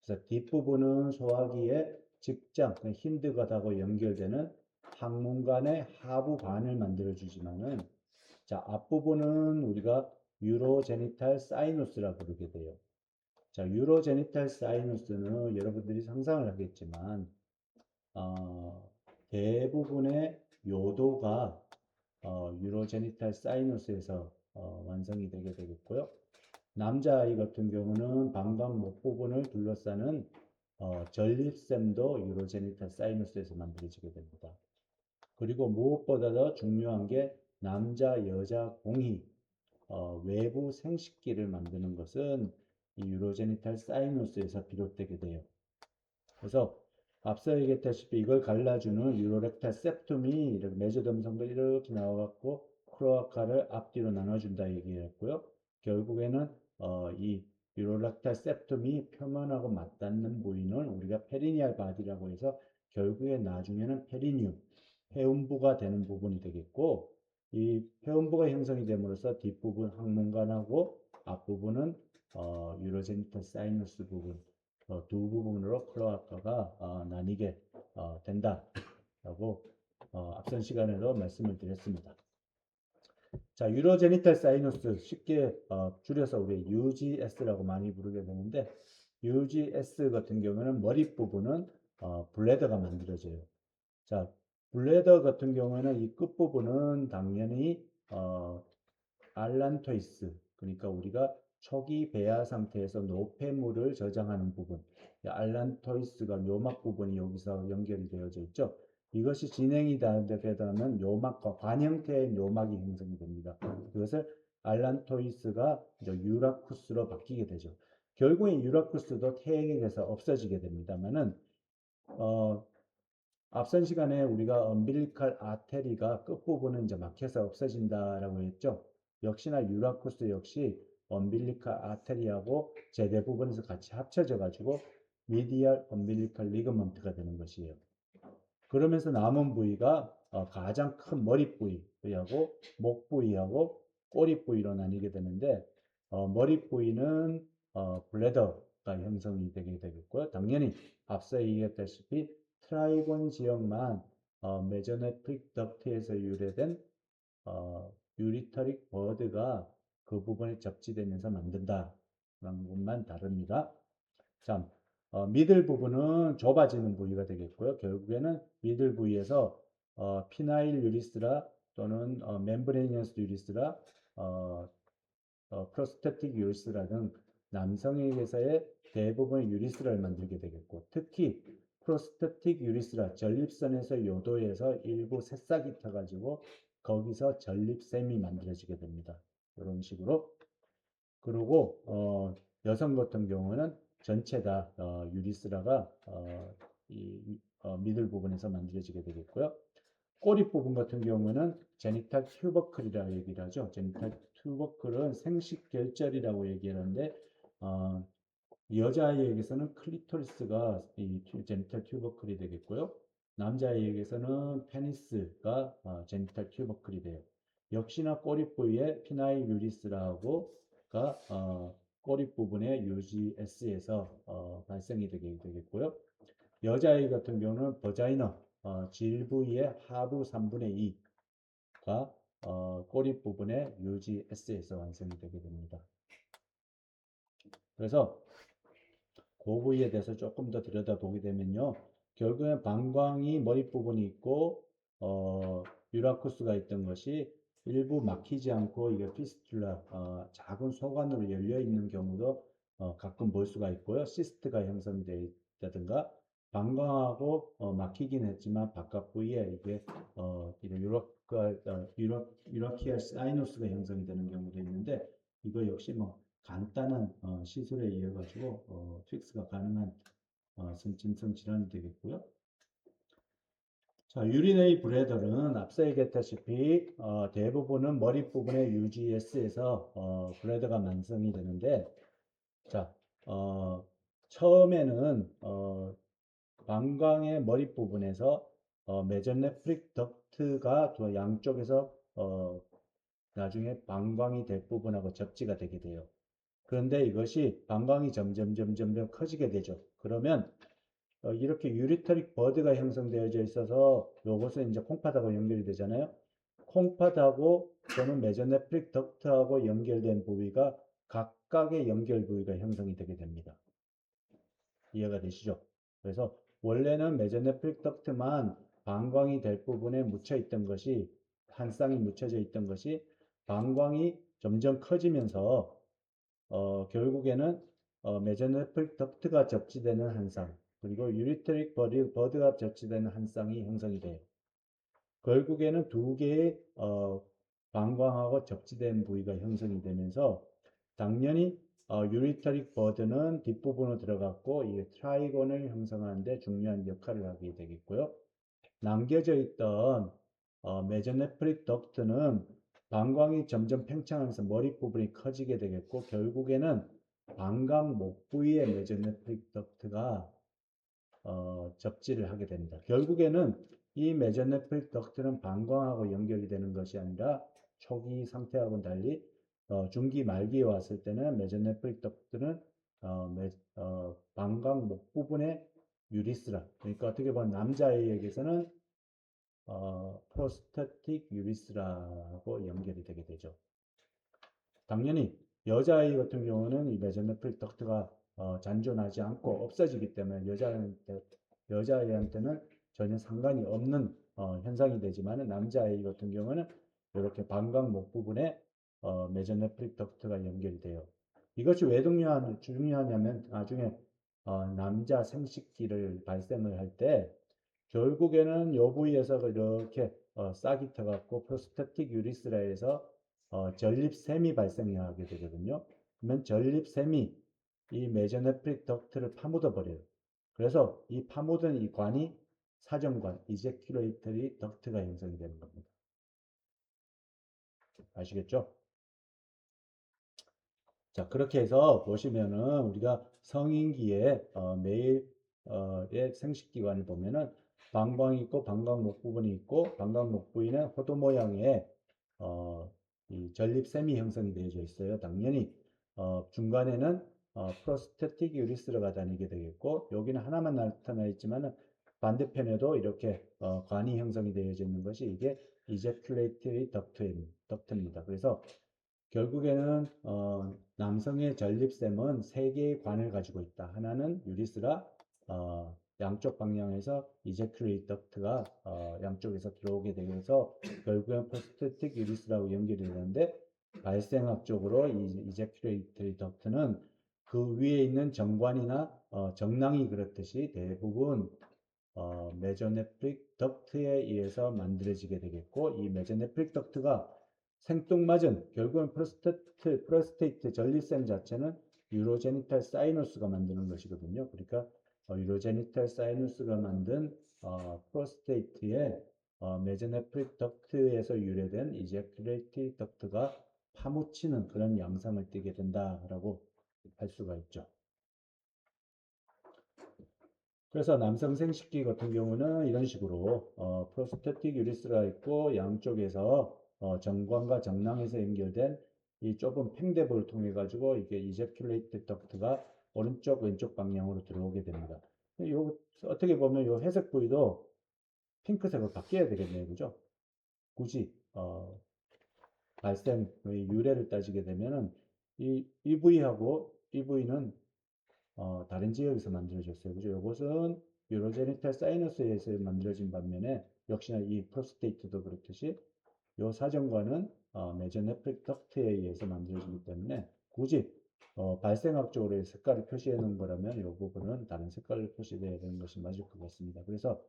그래서 뒷부분은 소화기의 직장, 힌드갓하고 연결되는 항문관의 하부관을 만들어주지만은 자, 앞부분은 우리가 유로제니탈 사이누스라 부르게 돼요. 자, 유로제니탈 사이누스는 여러분들이 상상을 하겠지만 대부분의 요도가 유로제니탈 사이누스에서 완성이 되게 되겠고요. 남자아이 같은 경우는 방광 목 부분을 둘러싸는 전립샘도 유로제니탈 사이누스에서 만들어지게 됩니다. 그리고 무엇보다 더 중요한 게 남자, 여자 공히 외부 생식기를 만드는 것은 이 유로제니탈 사이누스에서 비롯되게 돼요. 그래서 앞서 얘기했다시피 이걸 갈라주는 유로렉탈 septum이 이렇게 메조덤성도 이렇게 나와갖고 크로아카를 앞뒤로 나눠준다 얘기했고요. 결국에는 이 유로렉탈 septum이 표면하고 맞닿는 부위는 우리가 페리니알 바디라고 해서 결국에 나중에는 페리뉴, 회음부가 되는 부분이 되겠고 이 회음부가 형성이 됨으로써 뒷부분 항문관하고 앞부분은 유로제니탈 사이너스 부분 두 부분으로 클로아카가 나뉘게 된다라고 앞선 시간에도 말씀을 드렸습니다. 자, 유로제니탈 사이너스 쉽게 줄여서 우리 UGS라고 많이 부르게 되는데 UGS 같은 경우는 머리 부분은 블레더가 만들어져요. 자, 블레더 같은 경우에는 이 끝부분은 당연히 알란토이스 그러니까 우리가 초기 배아 상태에서 노폐물을 저장하는 부분 알란토이스가 묘막 부분이 여기서 연결이 되어져 있죠. 이것이 진행이 되게 되면 묘막과 관 형태의 묘막이 형성이 됩니다. 그것을 알란토이스가 이제 유라쿠스로 바뀌게 되죠. 결국에 유라쿠스도 퇴행이 돼서 없어지게 됩니다만은 앞선 시간에 우리가 엄빌리칼 아테리가 끝부분은 이제 막혀서 없어진다라고 했죠. 역시나 유라쿠스 역시 엄빌리칼 아테리하고 제대 부분에서 같이 합쳐져 가지고 미디얼 엄빌리칼 리거먼트가 되는 것이에요. 그러면서 남은 부위가 가장 큰 머리 부위하고 목 부위하고 꼬리 부위로 나뉘게 되는데 머리 부위는 블레더 형성이 되게 되겠고요. 당연히 앞서 얘기했다시피 트라이곤 지역만 메저네프릭 덕트에서 유래된 유리터릭 버드가 그 부분에 접지되면서 만든다. 라는 것만 다릅니다. 자, 미들 부분은 좁아지는 부위가 되겠고요. 결국에는 미들 부위에서 피나일 유리스라 또는 멤브레니어스 유리스라, 프로스테틱 유리스라 등 남성에게서의 대부분 유리스라를 만들게 되겠고, 특히 프로스테틱 유리스라 전립선에서 요도에서 일부 새싹이 터가지고 거기서 전립샘이 만들어지게 됩니다. 이런 식으로. 그리고 여성 같은 경우는 전체 다 유리스라가 미들 부분에서 만들어지게 되겠고요. 꼬리 부분 같은 경우는 제니탈 튜버클이라고 얘기를 하죠. 제니탈 튜버클은 생식결절이라고 얘기하는데 여자아이에게서는 클리토리스가 이 제니탈 튜버클이 되겠고요. 남자아이에게서는 페니스가 제니탈 튜버클이 돼요. 역시나 꼬리 부위에 피나일 유리스라고가 꼬리 부분의 UGS에서 발생이 되겠고요. 여자아이 같은 경우는 버자이너 질 부위의 하부 3분의 2가 꼬리 부분의 UGS에서 완성이 되게 됩니다. 그래서 그 부위에 대해서 조금 더 들여다보게 되면요. 결국엔 방광이 머리 부분이 있고 유라쿠스가 있던 것이 일부 막히지 않고 이게 피스툴라 작은 소관으로 열려 있는 경우도 가끔 볼 수가 있고요. 시스트가 형성되어 있다든가 방광하고 막히긴 했지만 바깥 부위에 이게 유라키아 사이너스가 형성이 되는 경우도 있는데 이거 역시 뭐 간단한 시술에 의해 가지고 픽스가 가능한 선침성 질환이 되겠고요. 자, 유리네이 브레더는 앞서 얘기했다시피 대부분은 머리 부분의 UGS에서 브레더가 만성이 되는데, 자, 처음에는 방광의 머리 부분에서 메전네프릭 덕트가 양쪽에서 나중에 방광이 될 부분하고 접지가 되게 돼요. 그런데 이것이 방광이 점점 커지게 되죠. 그러면 이렇게 유리터릭 버드가 형성되어져 있어서 이것은 이제 콩팥하고 연결이 되잖아요. 콩팥하고 또는 메조네프릭 덕트하고 연결된 부위가 각각의 연결 부위가 형성이 되게 됩니다. 이해가 되시죠? 그래서 원래는 메조네프릭 덕트만 방광이 될 부분에 묻혀 있던 것이 한 쌍이 묻혀져 있던 것이 방광이 점점 커지면서 결국에는 메조네프릭 덕트가 접지되는 한 쌍, 그리고 유리트릭 버드가 접지되는 한 쌍이 형성이 돼요. 결국에는 두 개의 방광하고 접지된 부위가 형성이 되면서 당연히 유리트릭 버드는 뒷부분으로 들어갔고 이게 트라이곤을 형성하는데 중요한 역할을 하게 되겠고요. 남겨져 있던 메조네프릭 덕트는 방광이 점점 팽창하면서 머리 부분이 커지게 되겠고 결국에는 방광 목 부위의 메조네프릭 덕트가 접지를 하게 됩니다. 결국에는 이 메조네프릭 덕트는 방광하고 연결이 되는 것이 아니라 초기 상태하고는 달리 중기 말기에 왔을 때는 메조네프릭 덕트는 방광 목 부분의 유리스라, 그러니까 어떻게 보면 남자아이에게서는 프로스테틱 유리스라고 연결이 되게 되죠. 당연히 여자아이 같은 경우는 이 메조네프릭 덕트가 잔존하지 않고 없어지기 때문에 여자아이한테는 전혀 상관이 없는 현상이 되지만 남자아이 같은 경우는 이렇게 방광 목 부분에 메조네프릭 덕트가 연결이 돼요. 이것이 왜 중요하냐면 나중에 남자 생식기를 발생을 할 때 결국에는 요 부위에서 이렇게 싹이 터갖고 프로스테틱 유리스라에서 전립샘이 발생하게 되거든요. 그러면 전립샘이 이 메조네프릭 덕트를 파묻어 버려요. 그래서 이 파묻은 이 관이 사정관, 이제큐레이터리 덕트가 형성이 되는 겁니다. 아시겠죠? 자, 그렇게 해서 보시면은 우리가 성인기에 매일의 생식기관을 보면은 방광이 있고 방광목 부분이 있고 방광목 부위는 호도 모양의 이 전립샘이 형성이 되어져 있어요. 당연히 중간에는 프로스테틱 유리스라가 다니게 되겠고, 여기는 하나만 나타나 있지만 반대편에도 이렇게 관이 형성이 되어져 있는 것이 이게 이제큘레이터리 덕트입니다. 그래서 결국에는 남성의 전립샘은 세 개의 관을 가지고 있다. 하나는 유리스라, 양쪽 방향에서 이제큘레이터 덕트가 양쪽에서 들어오게 되면서 결국엔 프로스테틱 유리스라고 연결이 되는데, 발생학적으로 이 이제큘레이터 덕트는 그 위에 있는 정관이나 정낭이 그렇듯이 대부분 메조네프릭 덕트에 의해서 만들어지게 되겠고, 이 메조네프릭 덕트가 생뚱맞은 결국은 프로스테이트 전립腺 자체는 유로제니탈 사이너스가 만드는 것이거든요. 그러니까 유로제니탈 사이너스가 만든 프로스테이트의 메조네프릭 덕트에서 유래된 이제큘레이티 덕트가 파묻히는 그런 양상을 띠게 된다라고 할 수가 있죠. 그래서 남성 생식기 같은 경우는 이런 식으로 프로스테틱 유리스가 있고, 양쪽에서 정관과 정낭에서 연결된 이 좁은 팽대부를 통해 가지고 이게 이제큘레이트 덕트가 오른쪽 왼쪽 방향으로 들어오게 됩니다. 요 어떻게 보면 요 회색 부위도 핑크색으로 바뀌어야 되겠네요, 그죠? 굳이 발생의 유래를 따지게 되면은 이 부위하고 이 부위는 다른 지역에서 만들어졌어요. 그죠? 이것은 유로제니탈 사이너스에서 만들어진 반면에 역시나 이 프로스테이트도 그렇듯이 이 사정관은 메조네프릭 덕트에 의해서 만들어지기 때문에 굳이 발생학적으로 색깔을 표시해 놓은 거라면 이 부분은 다른 색깔을 표시해야 되는 것이 맞을 것 같습니다. 그래서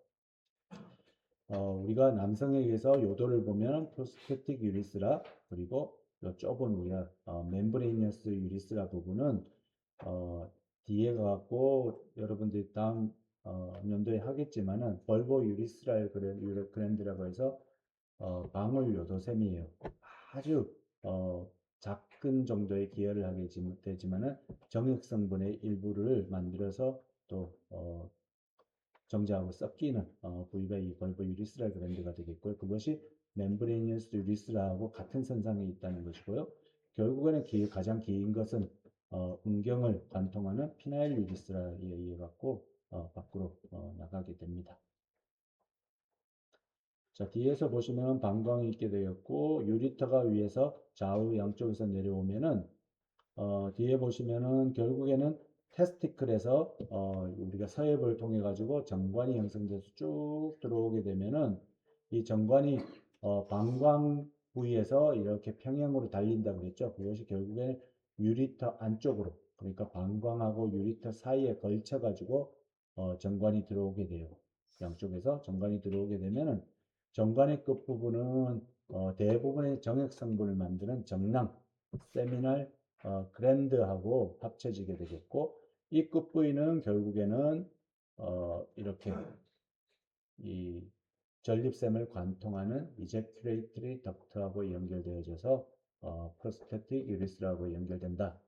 우리가 남성에게서 요도를 보면 프로스테틱 유리스라, 그리고 요 좁은 우리가 멤브레이니어스 유리스라 부분은 뒤에 가고 여러분들이 다음 연도에 하겠지만은 벌보 유리스랄 그랜드라고 해서 방울 요도샘이에요. 아주 작은 정도의 기여를 하게 되지만은 정액 성분의 일부를 만들어서 또 정제하고 섞이는 부위가 이 벌보 유리스라 그랜드가 되겠고요. 그것이 멤브레니어스 유리스라하고 같은 선상에 있다는 것이고요. 결국에는 가장 긴 것은 음경을 관통하는 피나일 유리스라에 의해 갖고 밖으로 나가게 됩니다. 자, 뒤에서 보시면 방광이 있게 되었고, 유리터가 위에서 좌우 양쪽에서 내려오면은 뒤에 보시면은 결국에는 테스티클에서 우리가 서엽을 통해 가지고 정관이 형성돼서 쭉 들어오게 되면은 이 정관이 방광 부위에서 이렇게 평행으로 달린다 그랬죠. 그것이 결국에 유리터 안쪽으로, 그러니까 방광하고 유리터 사이에 걸쳐 가지고 정관이 들어오게 돼요. 양쪽에서 정관이 들어오게 되면은 정관의 끝부분은 대부분의 정액 성분을 만드는 정낭, 세미날 그랜드하고 합쳐지게 되겠고, 이 끝부위는 결국에는 이렇게 이 전립샘을 관통하는 이제큘레이터리 덕트하고 연결되어져서 프로스테틱 유리스라고 연결된다.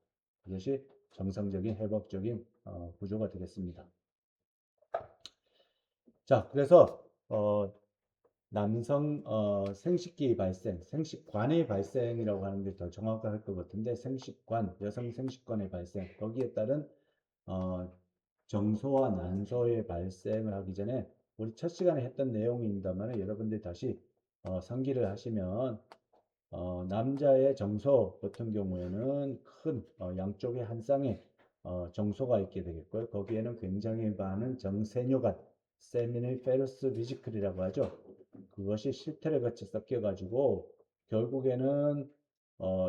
이것이 정상적인 회복적인 구조가 되겠습니다. 자, 그래서 남성 생식기 발생, 생식관의 발생이라고 하는 게 더 정확할 것 같은데, 생식관, 여성 생식관의 발생, 거기에 따른 정소와 난소의 발생을 하기 전에 우리 첫 시간에 했던 내용입니다만, 여러분들 다시 상기를 하시면 남자의 정소 같은 경우에는 큰 양쪽에 한 쌍의 정소가 있게 되겠고요. 거기에는 굉장히 많은 정세뇨간, 세미닐 페루스 비지클이라고 하죠. 그것이 실태를 같이 섞여 가지고 결국에는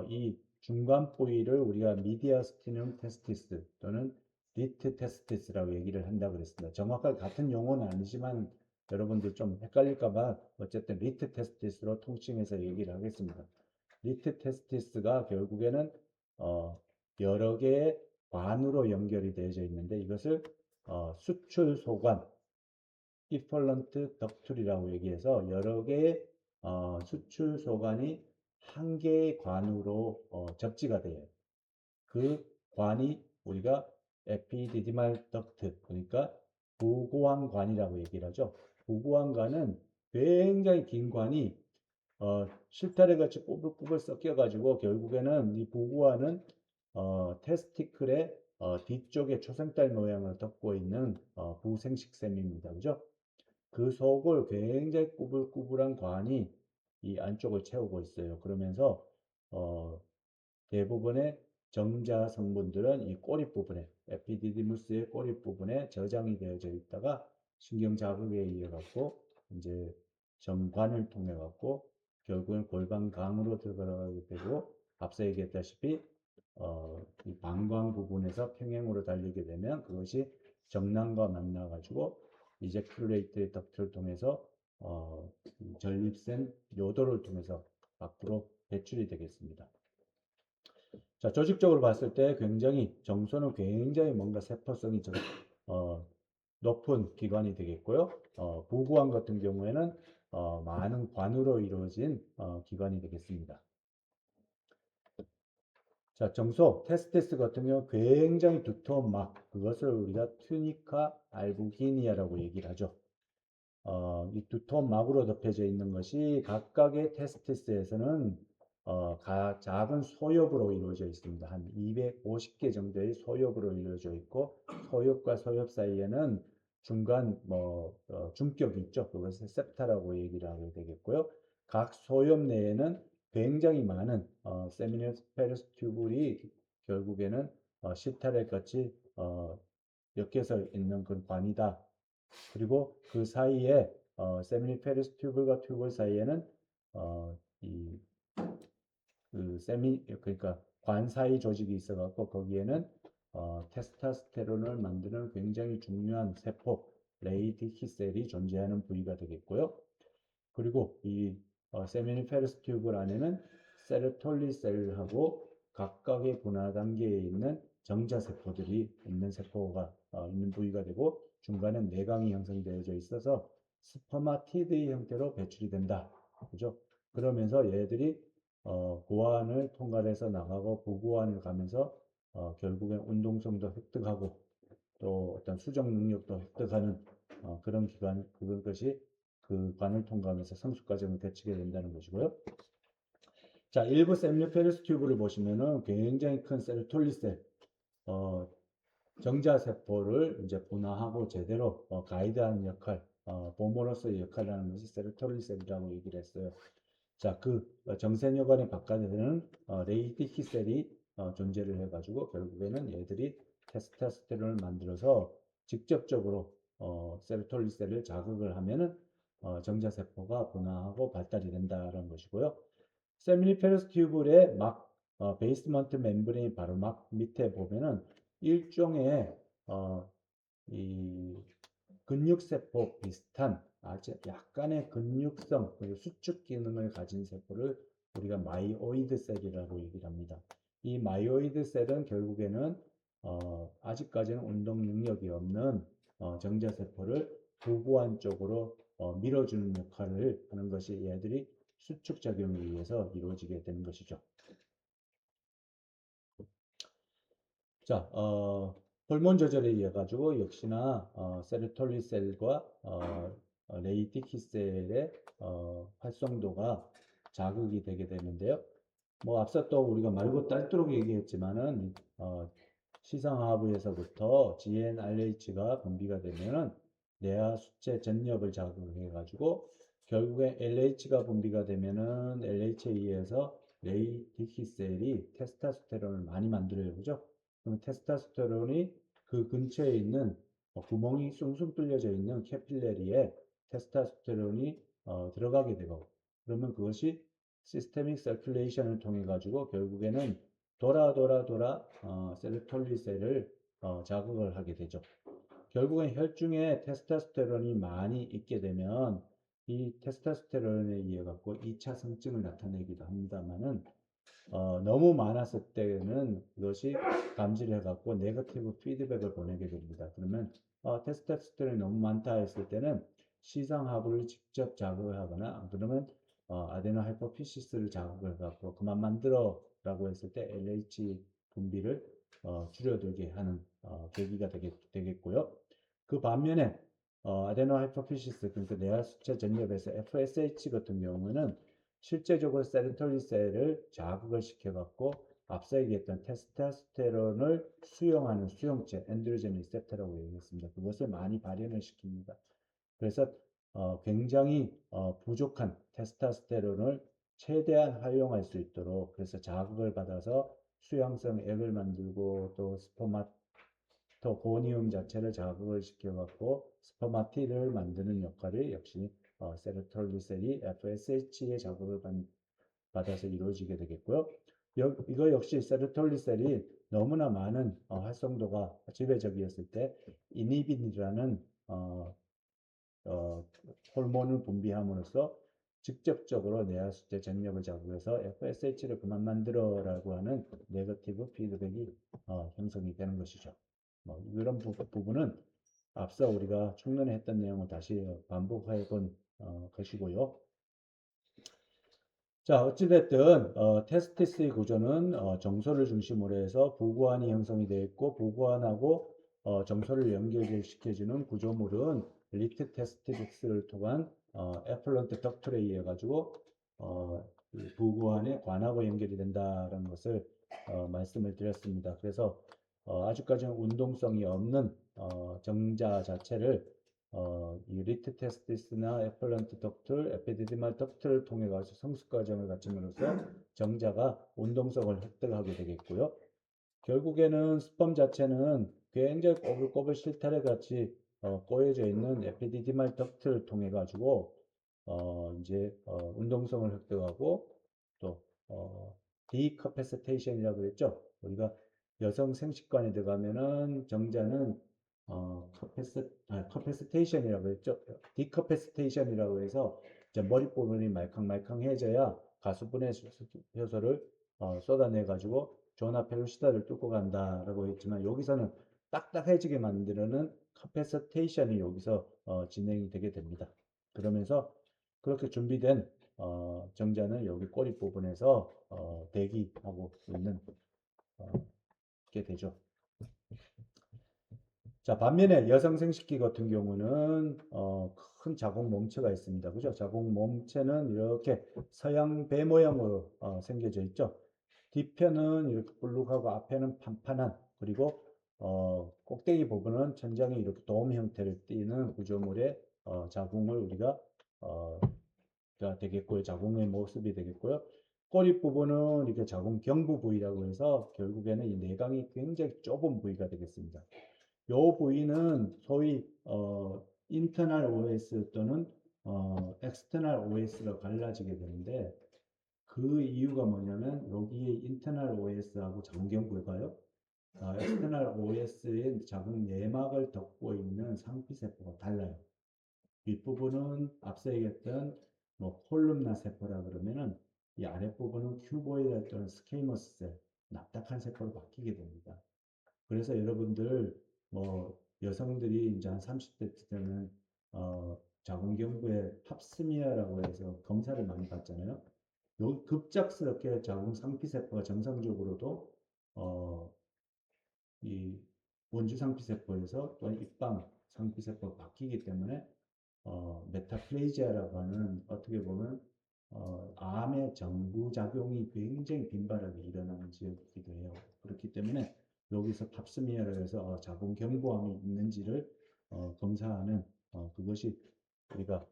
이 중간 부위를 우리가 미디아스티눔 테스티스 또는 리트 테스티스라고 얘기를 한다고 그랬습니다. 정확하게 같은 용어는 아니지만 여러분들 좀 헷갈릴까봐 어쨌든 리트 테스티스로 통칭해서 얘기를 하겠습니다. 리트 테스티스가 결국에는 여러 개의 관으로 연결이 되어져 있는데, 이것을 수출 소관, 이펄런트 덕툴이라고 얘기해서 여러 개의 수출 소관이 한 개의 관으로 접지가 돼요. 그 관이 우리가 에피디디말 덕트, 그러니까 부고왕관이라고 얘기를 하죠. 부고왕관은 굉장히 긴 관이 실타래 같이 꼬불꼬불 섞여 가지고 결국에는 이 부고관은 테스티클의 뒤쪽에 초생달 모양을 덮고 있는 부생식샘입니다. 그죠? 그 속을 굉장히 꾸불꾸불한 관이 이 안쪽을 채우고 있어요. 그러면서 어, 대부분의 정자 성분들은 이 꼬리 부분에, 에피디디무스의 꼬리 부분에 저장이 되어져 있다가 신경 자극에 의해 갖고 이제 정관을 통해 갖고 결국은 골반강으로 들어가게 되고, 앞서 얘기했다시피 이 방광 부분에서 평행으로 달리게 되면 그것이 정낭과 만나 가지고 이제큐레이트의 덕트를 통해서 전립腺 요도를 통해서 밖으로 배출이 되겠습니다. 자, 조직적으로 봤을 때 굉장히 정소는 굉장히 뭔가 세포성이 높은 기관이 되겠고요. 부구암 같은 경우에는 많은 관으로 이루어진 기관이 되겠습니다. 자, 정소, 테스티스 같은 경우 굉장히 두터운 막, 그것을 우리가 튜니카 알부기니아라고 얘기를 하죠. 이 두터운 막으로 덮여져 있는 것이 각각의 테스티스에서는 작은 소엽으로 이루어져 있습니다. 한 250개 정도의 소엽으로 이루어져 있고, 소엽과 소엽 사이에는 중간 중격이 있죠. 그것을 septa라고 얘기를 하게 되겠고요. 각 소엽 내에는 굉장히 많은 세미니페러스 튜블이 결국에는 시타렛 같이 엮여서 있는 그런 관이다. 그리고 그 사이에 세미니페러스 튜블과 튜블 사이에는 이 그러니까 관 사이 조직이 있어갖고 거기에는 테스토스테론을 만드는 굉장히 중요한 세포 레이티키셀이 존재하는 부위가 되겠고요. 그리고 이 세미니페러스 튜블 안에는 세로톨리셀하고 각각의 분화 단계에 있는 정자세포들이 있는 세포가 있는 부위가 되고, 중간에 내광이 형성되어져 있어서 스퍼마티드의 형태로 배출이 된다. 그죠? 그러면서 얘들이 고환을 통과해서 나가고 부고환을 가면서 결국엔 운동성도 획득하고 또 어떤 수정 능력도 획득하는 그런 것이 그 관을 통과하면서 성숙 과정을 거치게 된다는 것이고요. 자, 일부 셀류페르스 튜브를 보시면은 굉장히 큰 세로톨리셀, 정자세포를 이제 분화하고 제대로 가이드하는 역할, 보모로서의 역할을 하는 것이 세로톨리셀이라고 얘기를 했어요. 자, 그 정세혈관의 바깥에는 레이티키셀이 존재를 해가지고 결국에는 얘들이 테스토스테론을 만들어서 직접적으로 세로톨리셀을 자극을 하면은 정자세포가 분화하고 발달이 된다는 것이고요. 세미니페러스 튜블의 베이스먼트 멤브레인 바로 막 밑에 보면은 일종의 이 근육세포 비슷한 아주 약간의 근육성 그리고 수축 기능을 가진 세포를 우리가 마이오이드 셀이라고 얘기를 합니다. 이 마이오이드 셀은 결국에는 아직까지는 운동 능력이 없는 정자세포를 부부한 쪽으로 밀어주는 역할을 하는 것이 얘들이 수축 작용에 의해서 이루어지게 되는 것이죠. 자, 호르몬 조절에 의해 가지고 역시나 세로톨린셀과 레이티키셀의 활성도가 자극이 되게 되는데요. 뭐 앞서 또 우리가 말고 딸도록 얘기했지만은 시상하부에서부터 GnRH가 분비가 되면은 뇌하 수체 전엽을 자극해 가지고 결국에 LH가 분비가 되면은 LH에 의해서 레이티키셀이 테스토스테론을 많이 만들어요. 그죠? 그럼 테스토스테론이 그 근처에 있는 구멍이 숭숭 뚫려져 있는 캐필레리에 테스토스테론이 들어가게 되고, 그러면 그것이 시스테믹 서큘레이션을 통해 가지고 결국에는 돌아 세로톨리셀을 자극을 하게 되죠. 결국엔 혈중에 테스토스테론이 많이 있게 되면 이 테스토스테론에 의해 갖고 2차 성증을 나타내기도 합니다만은 너무 많았을 때는 이것이 감지를 해갖고 네거티브 피드백을 보내게 됩니다. 그러면 테스토스테론이 너무 많다 했을 때는 시상하부를 직접 자극을 하거나, 그러면 아데노 하이포피시스를 자극을 해갖고 그만 만들어 라고 했을 때 LH 분비를 줄여들게 하는 계기가 되겠고요. 그 반면에 아데노 하이포피시스, 그러니까 뇌하 수체 전엽에서 FSH 같은 경우는 실제적으로 세로톨린셀을 자극을 시켜갖고 앞서 얘기했던 테스토스테론을 수용하는 수용체, 엔드로겐 리셉터라고 얘기했습니다. 그것을 많이 발현을 시킵니다. 그래서 굉장히 부족한 테스토스테론을 최대한 활용할 수 있도록 그래서 자극을 받아서 수용성 액을 만들고 또 스포마토고니움 자체를 자극을 시켜갖고 스포마티를 만드는 역할을 역시 세로톨리셀이 FSH의 자극을 받아서 이루어지게 되겠고요. 이거 역시 세로톨리셀이 너무나 많은 활성도가 지배적이었을 때 이니빈이라는 어, 호르몬을 분비함으로써 직접적으로 뇌하수체 정력을 자극해서 FSH를 그만 만들어라고 하는 네거티브 피드백이 형성이 되는 것이죠. 이런 부분은 앞서 우리가 충분히 했던 내용을 다시 반복해 본 것이고요. 자, 어찌됐든 테스티스의 구조는 정소를 중심으로 해서 부구안이 형성이 되어 있고 부구안하고 정소를 연결시켜주는 구조물은 리트 테스티스를 통한 에플런트 덕툴에 의해 가지고 부구안에 관하고 연결이 된다는 것을 말씀을 드렸습니다. 그래서 아직까지는 운동성이 없는 정자 자체를 이 리트 테스티스나 에플런트 덕툴, 에피디디말 덕툴을 통해 가지고 성숙 과정을 거침으로써 정자가 운동성을 획득하게 되겠고요. 결국에는 스펌 자체는 굉장히 꼬불꼬불 실타래 같이 꼬여져 있는 에피디디말 덕트를 통해 가지고 이제 운동성을 획득하고 또 디커패시테이션이라고 그랬죠. 우리가 여성 생식관에 들어가면은 정자는 커패시테이션이라고 했죠. 디커패시테이션이라고 해서 이제 머리 부분이 말캉말캉해져야 가수분해 효소를 쏟아내 가지고 존 페루시다를 뚫고 간다라고 했지만 여기서는 딱딱해지게 만드는 카패시테이션이 여기서 진행이 되게 됩니다. 그러면서 그렇게 준비된 정자는 여기 꼬리 부분에서 대기하고 있는 게 되죠. 자, 반면에 여성 생식기 같은 경우는 큰 자궁 몸체가 있습니다. 그죠? 자궁 몸체는 이렇게 서양 배 모양으로 생겨져 있죠. 뒤편은 이렇게 볼록하고 앞에는 판판한 그리고 꼭대기 부분은 천장이 이렇게 돔 형태를 띠는 구조물의 자궁을 우리가 가 되겠고요. 자궁의 모습이 되겠고요. 꼬리 부분은 이렇게 자궁 경부 부위라고 해서 결국에는 이 내강이 굉장히 좁은 부위가 되겠습니다. 요 부위는 소위 인터널 OS 또는 엑스터널 OS로 갈라지게 되는데 그 이유가 뭐냐면 여기에 인터널 OS하고 자궁경부가요. 엑스터널 OS의 자궁 내막을 덮고 있는 상피세포가 달라요. 윗부분은 앞서 얘기했던 뭐 콜룸나 세포라 그러면은 이 아랫부분은 큐보이드 또는 스퀘이머스 셀, 납작한 세포로 바뀌게 됩니다. 그래서 여러분들 뭐 여성들이 이제 한 30대 때는 자궁경부에 팝스미어라고 해서 검사를 많이 받잖아요. 요 급작스럽게 자궁 상피세포가 정상적으로도 어, 이 원주 상피세포에서 또 입방 상피세포가 바뀌기 때문에 메타플레이지아라고 하는 어떻게 보면 암의 정부작용이 굉장히 빈발하게 일어나는 지역이기도 해요. 그렇기 때문에 여기서 팝스미어를 해서 자궁 경부암이 있는지를 검사하는 그것이 우리가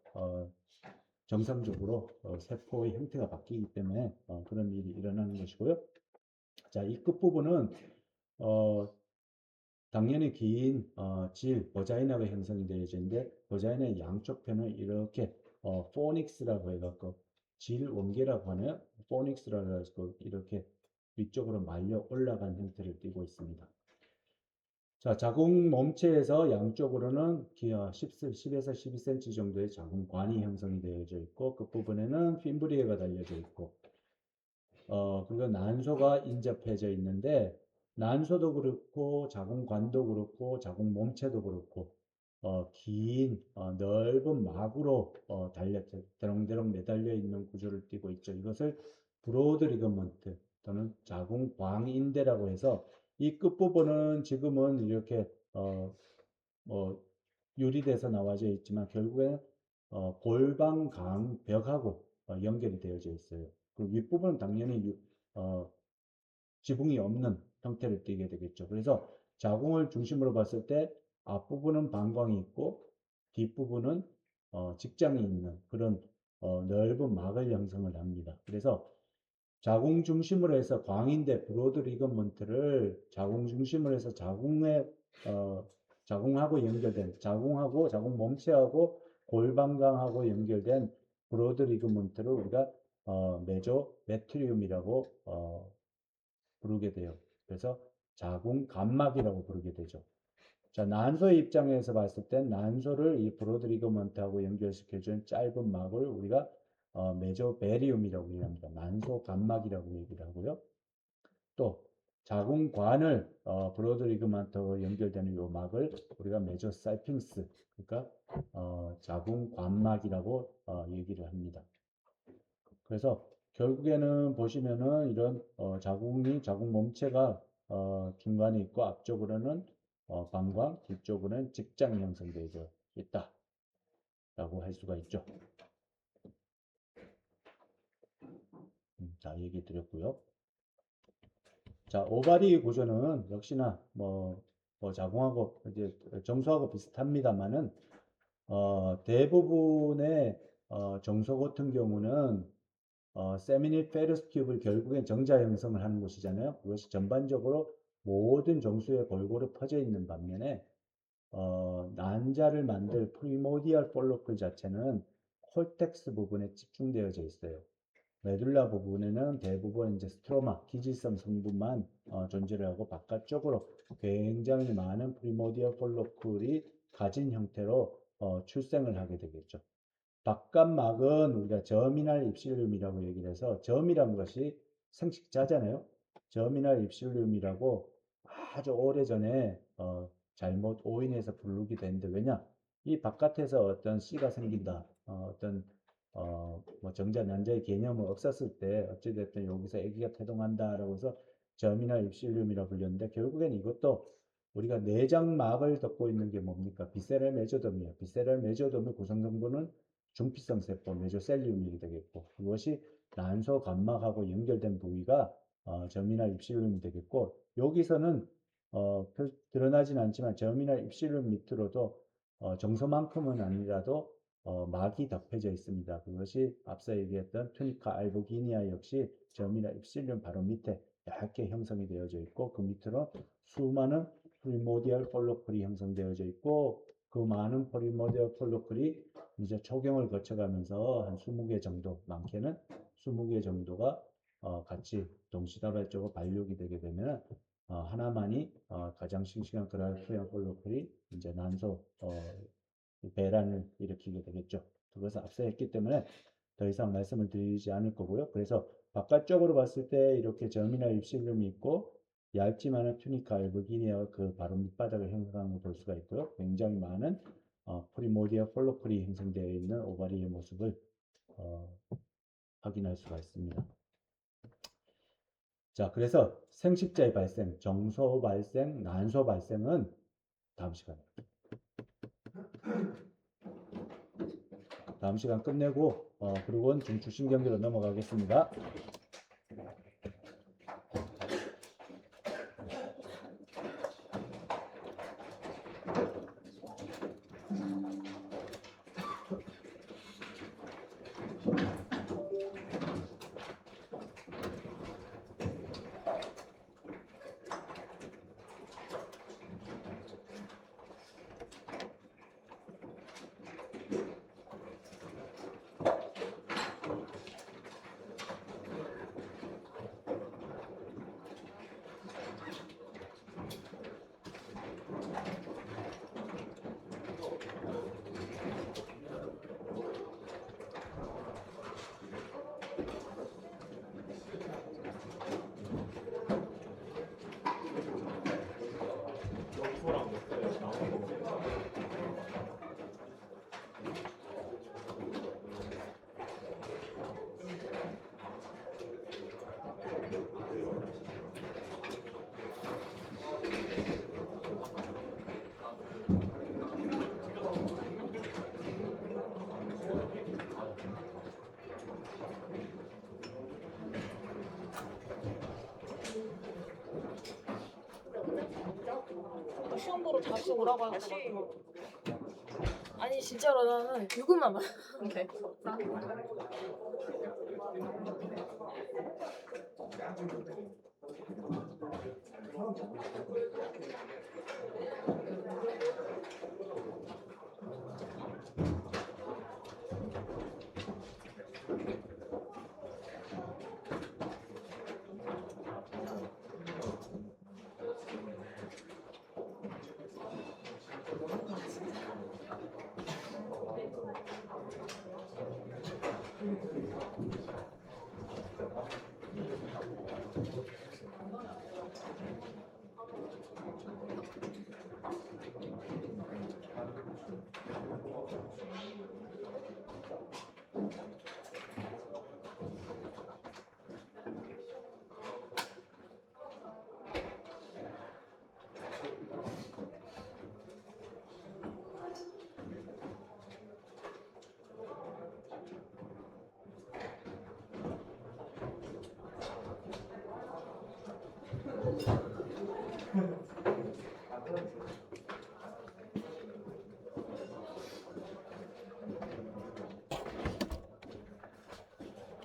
정상적으로 세포의 형태가 바뀌기 때문에 그런 일이 일어나는 것이고요. 자, 이 끝부분은 당연히 긴 버자이나가 형성이 되어져 있는데 버자이나의 양쪽 편을 이렇게 포닉스라고 해갖고 질 원계라고 하네요. 포닉스라고 해서 이렇게 위쪽으로 말려 올라간 형태를 띠고 있습니다. 자, 자궁 몸체에서 양쪽으로는 10에서 12cm 정도의 자궁관이 형성이 되어져 있고 끝부분에는 핀브리에가 달려져 있고 그리고 난소가 인접해져 있는데 난소도 그렇고 자궁관도 그렇고 자궁 몸체도 그렇고 긴 넓은 막으로 대롱대롱 매달려 있는 구조를 띠고 있죠. 이것을 브로드 리거먼트 또는 자궁광인대라고 해서 이 끝부분은 지금은 이렇게 뭐 유리돼서 나와져 있지만 결국에는 골반강 벽하고 연결이 되어져 있어요. 그 윗부분은 당연히 지붕이 없는 형태를 띠게 되겠죠. 그래서 자궁을 중심으로 봤을 때 앞부분은 방광이 있고 뒷부분은 직장이 있는 그런 넓은 막을 형성을 합니다. 그래서 자궁 중심으로 해서 광인대 브로드 리거먼트를 자궁 중심으로 해서 자궁하고 연결된 자궁하고 자궁 몸체하고 골반강하고 연결된 브로드 리거먼트를 우리가 메조 메트리움이라고 부르게 돼요. 그래서 자궁 감막이라고 부르게 되죠. 자, 난소의 입장에서 봤을 땐 난소를 이 브로드 리거먼트하고 연결시켜준 짧은 막을 우리가 메조베리움이라고 얘기합니다. 난소 감막이라고 얘기를 하고요. 또 자궁관을 브로드 리거먼트하고 연결되는 요 막을 우리가 메조살핑스 그러니까 자궁관막이라고 얘기를 합니다. 그래서 결국에는 보시면은 이런 자궁 몸체가 중간에 있고 앞쪽으로는 방광, 뒤쪽으로는 직장이 형성되어 있다라고 할 수가 있죠. 자, 얘기 드렸고요. 자, 오바리 구조는 역시나 자궁하고 이제 정수하고 비슷합니다만은 대부분의 정수 같은 경우는 세미닐 페러스 튜브를 결국엔 정자 형성을 하는 곳이잖아요. 그것이 전반적으로 모든 정수에 골고루 퍼져 있는 반면에 난자를 만들 프리모디얼 폴로클 자체는 콜텍스 부분에 집중되어져 있어요. 메둘라 부분에는 대부분 이제 스트로마, 기질성 성분만 존재를 하고 바깥쪽으로 굉장히 많은 프리모디얼 폴로클이 가진 형태로 출생을 하게 되겠죠. 바깥막은 우리가 저미날 입실륨이라고 얘기를 해서 점이란 것이 생식자잖아요. 저미날 입실륨이라고 아주 오래전에 잘못 오인해서 부르기도 했는데 왜냐? 이 바깥에서 어떤 씨가 생긴다. 뭐 정자 난자의 개념은 없었을 때 어찌됐든 여기서 아기가 태동한다라고 해서 저미날 입실륨이라고 불렸는데 결국엔 이것도 우리가 내장막을 덮고 있는 게 뭡니까? 비세럴 메조덤이에요. 비세럴 메조덤의 구성성분은 중피성 세포 메조셀륨이 되겠고 그것이 난소 감막하고 연결된 부위가 저미날 입실륨이 되겠고 여기서는 드러나진 않지만 저미날 입실륨 밑으로도 정서만큼은 아니라도 막이 덮여져 있습니다. 그것이 앞서 얘기했던 투니카 알부기니아 역시 저미날 입실륨 바로 밑에 얇게 형성이 되어져 있고 그 밑으로 수많은 프리모디얼 폴로클이 형성되어져 있고 그 많은 프리모디얼 폴로클이 이제 초경을 거쳐가면서 한 20개 정도, 많게는 20개 정도가 같이 동시다발적으로 발육이 되게 되면 하나만이 가장 싱싱한 그라프양 폴로클이 이제 난소 배란을 일으키게 되겠죠. 그것은 앞서 했기 때문에 더 이상 말씀을 드리지 않을 거고요. 그래서 바깥쪽으로 봤을 때 이렇게 점이나 입실lum이 있고 얇지만은 투니카 알부기니아 그 바로 밑바닥을 형성하는 걸 볼 수가 있고요. 굉장히 많은 프리모디아 폴로클이 형성되어 있는 오바리의 모습을 확인할 수가 있습니다. 자, 그래서 생식자의 발생, 정소 발생, 난소 발생은 다음 시간 끝내고 그리고는 중추신경계로 넘어가겠습니다. 이쪽으로 다시 오라고 할 것 같아. 아니 진짜로 나는 누구만 만나는데.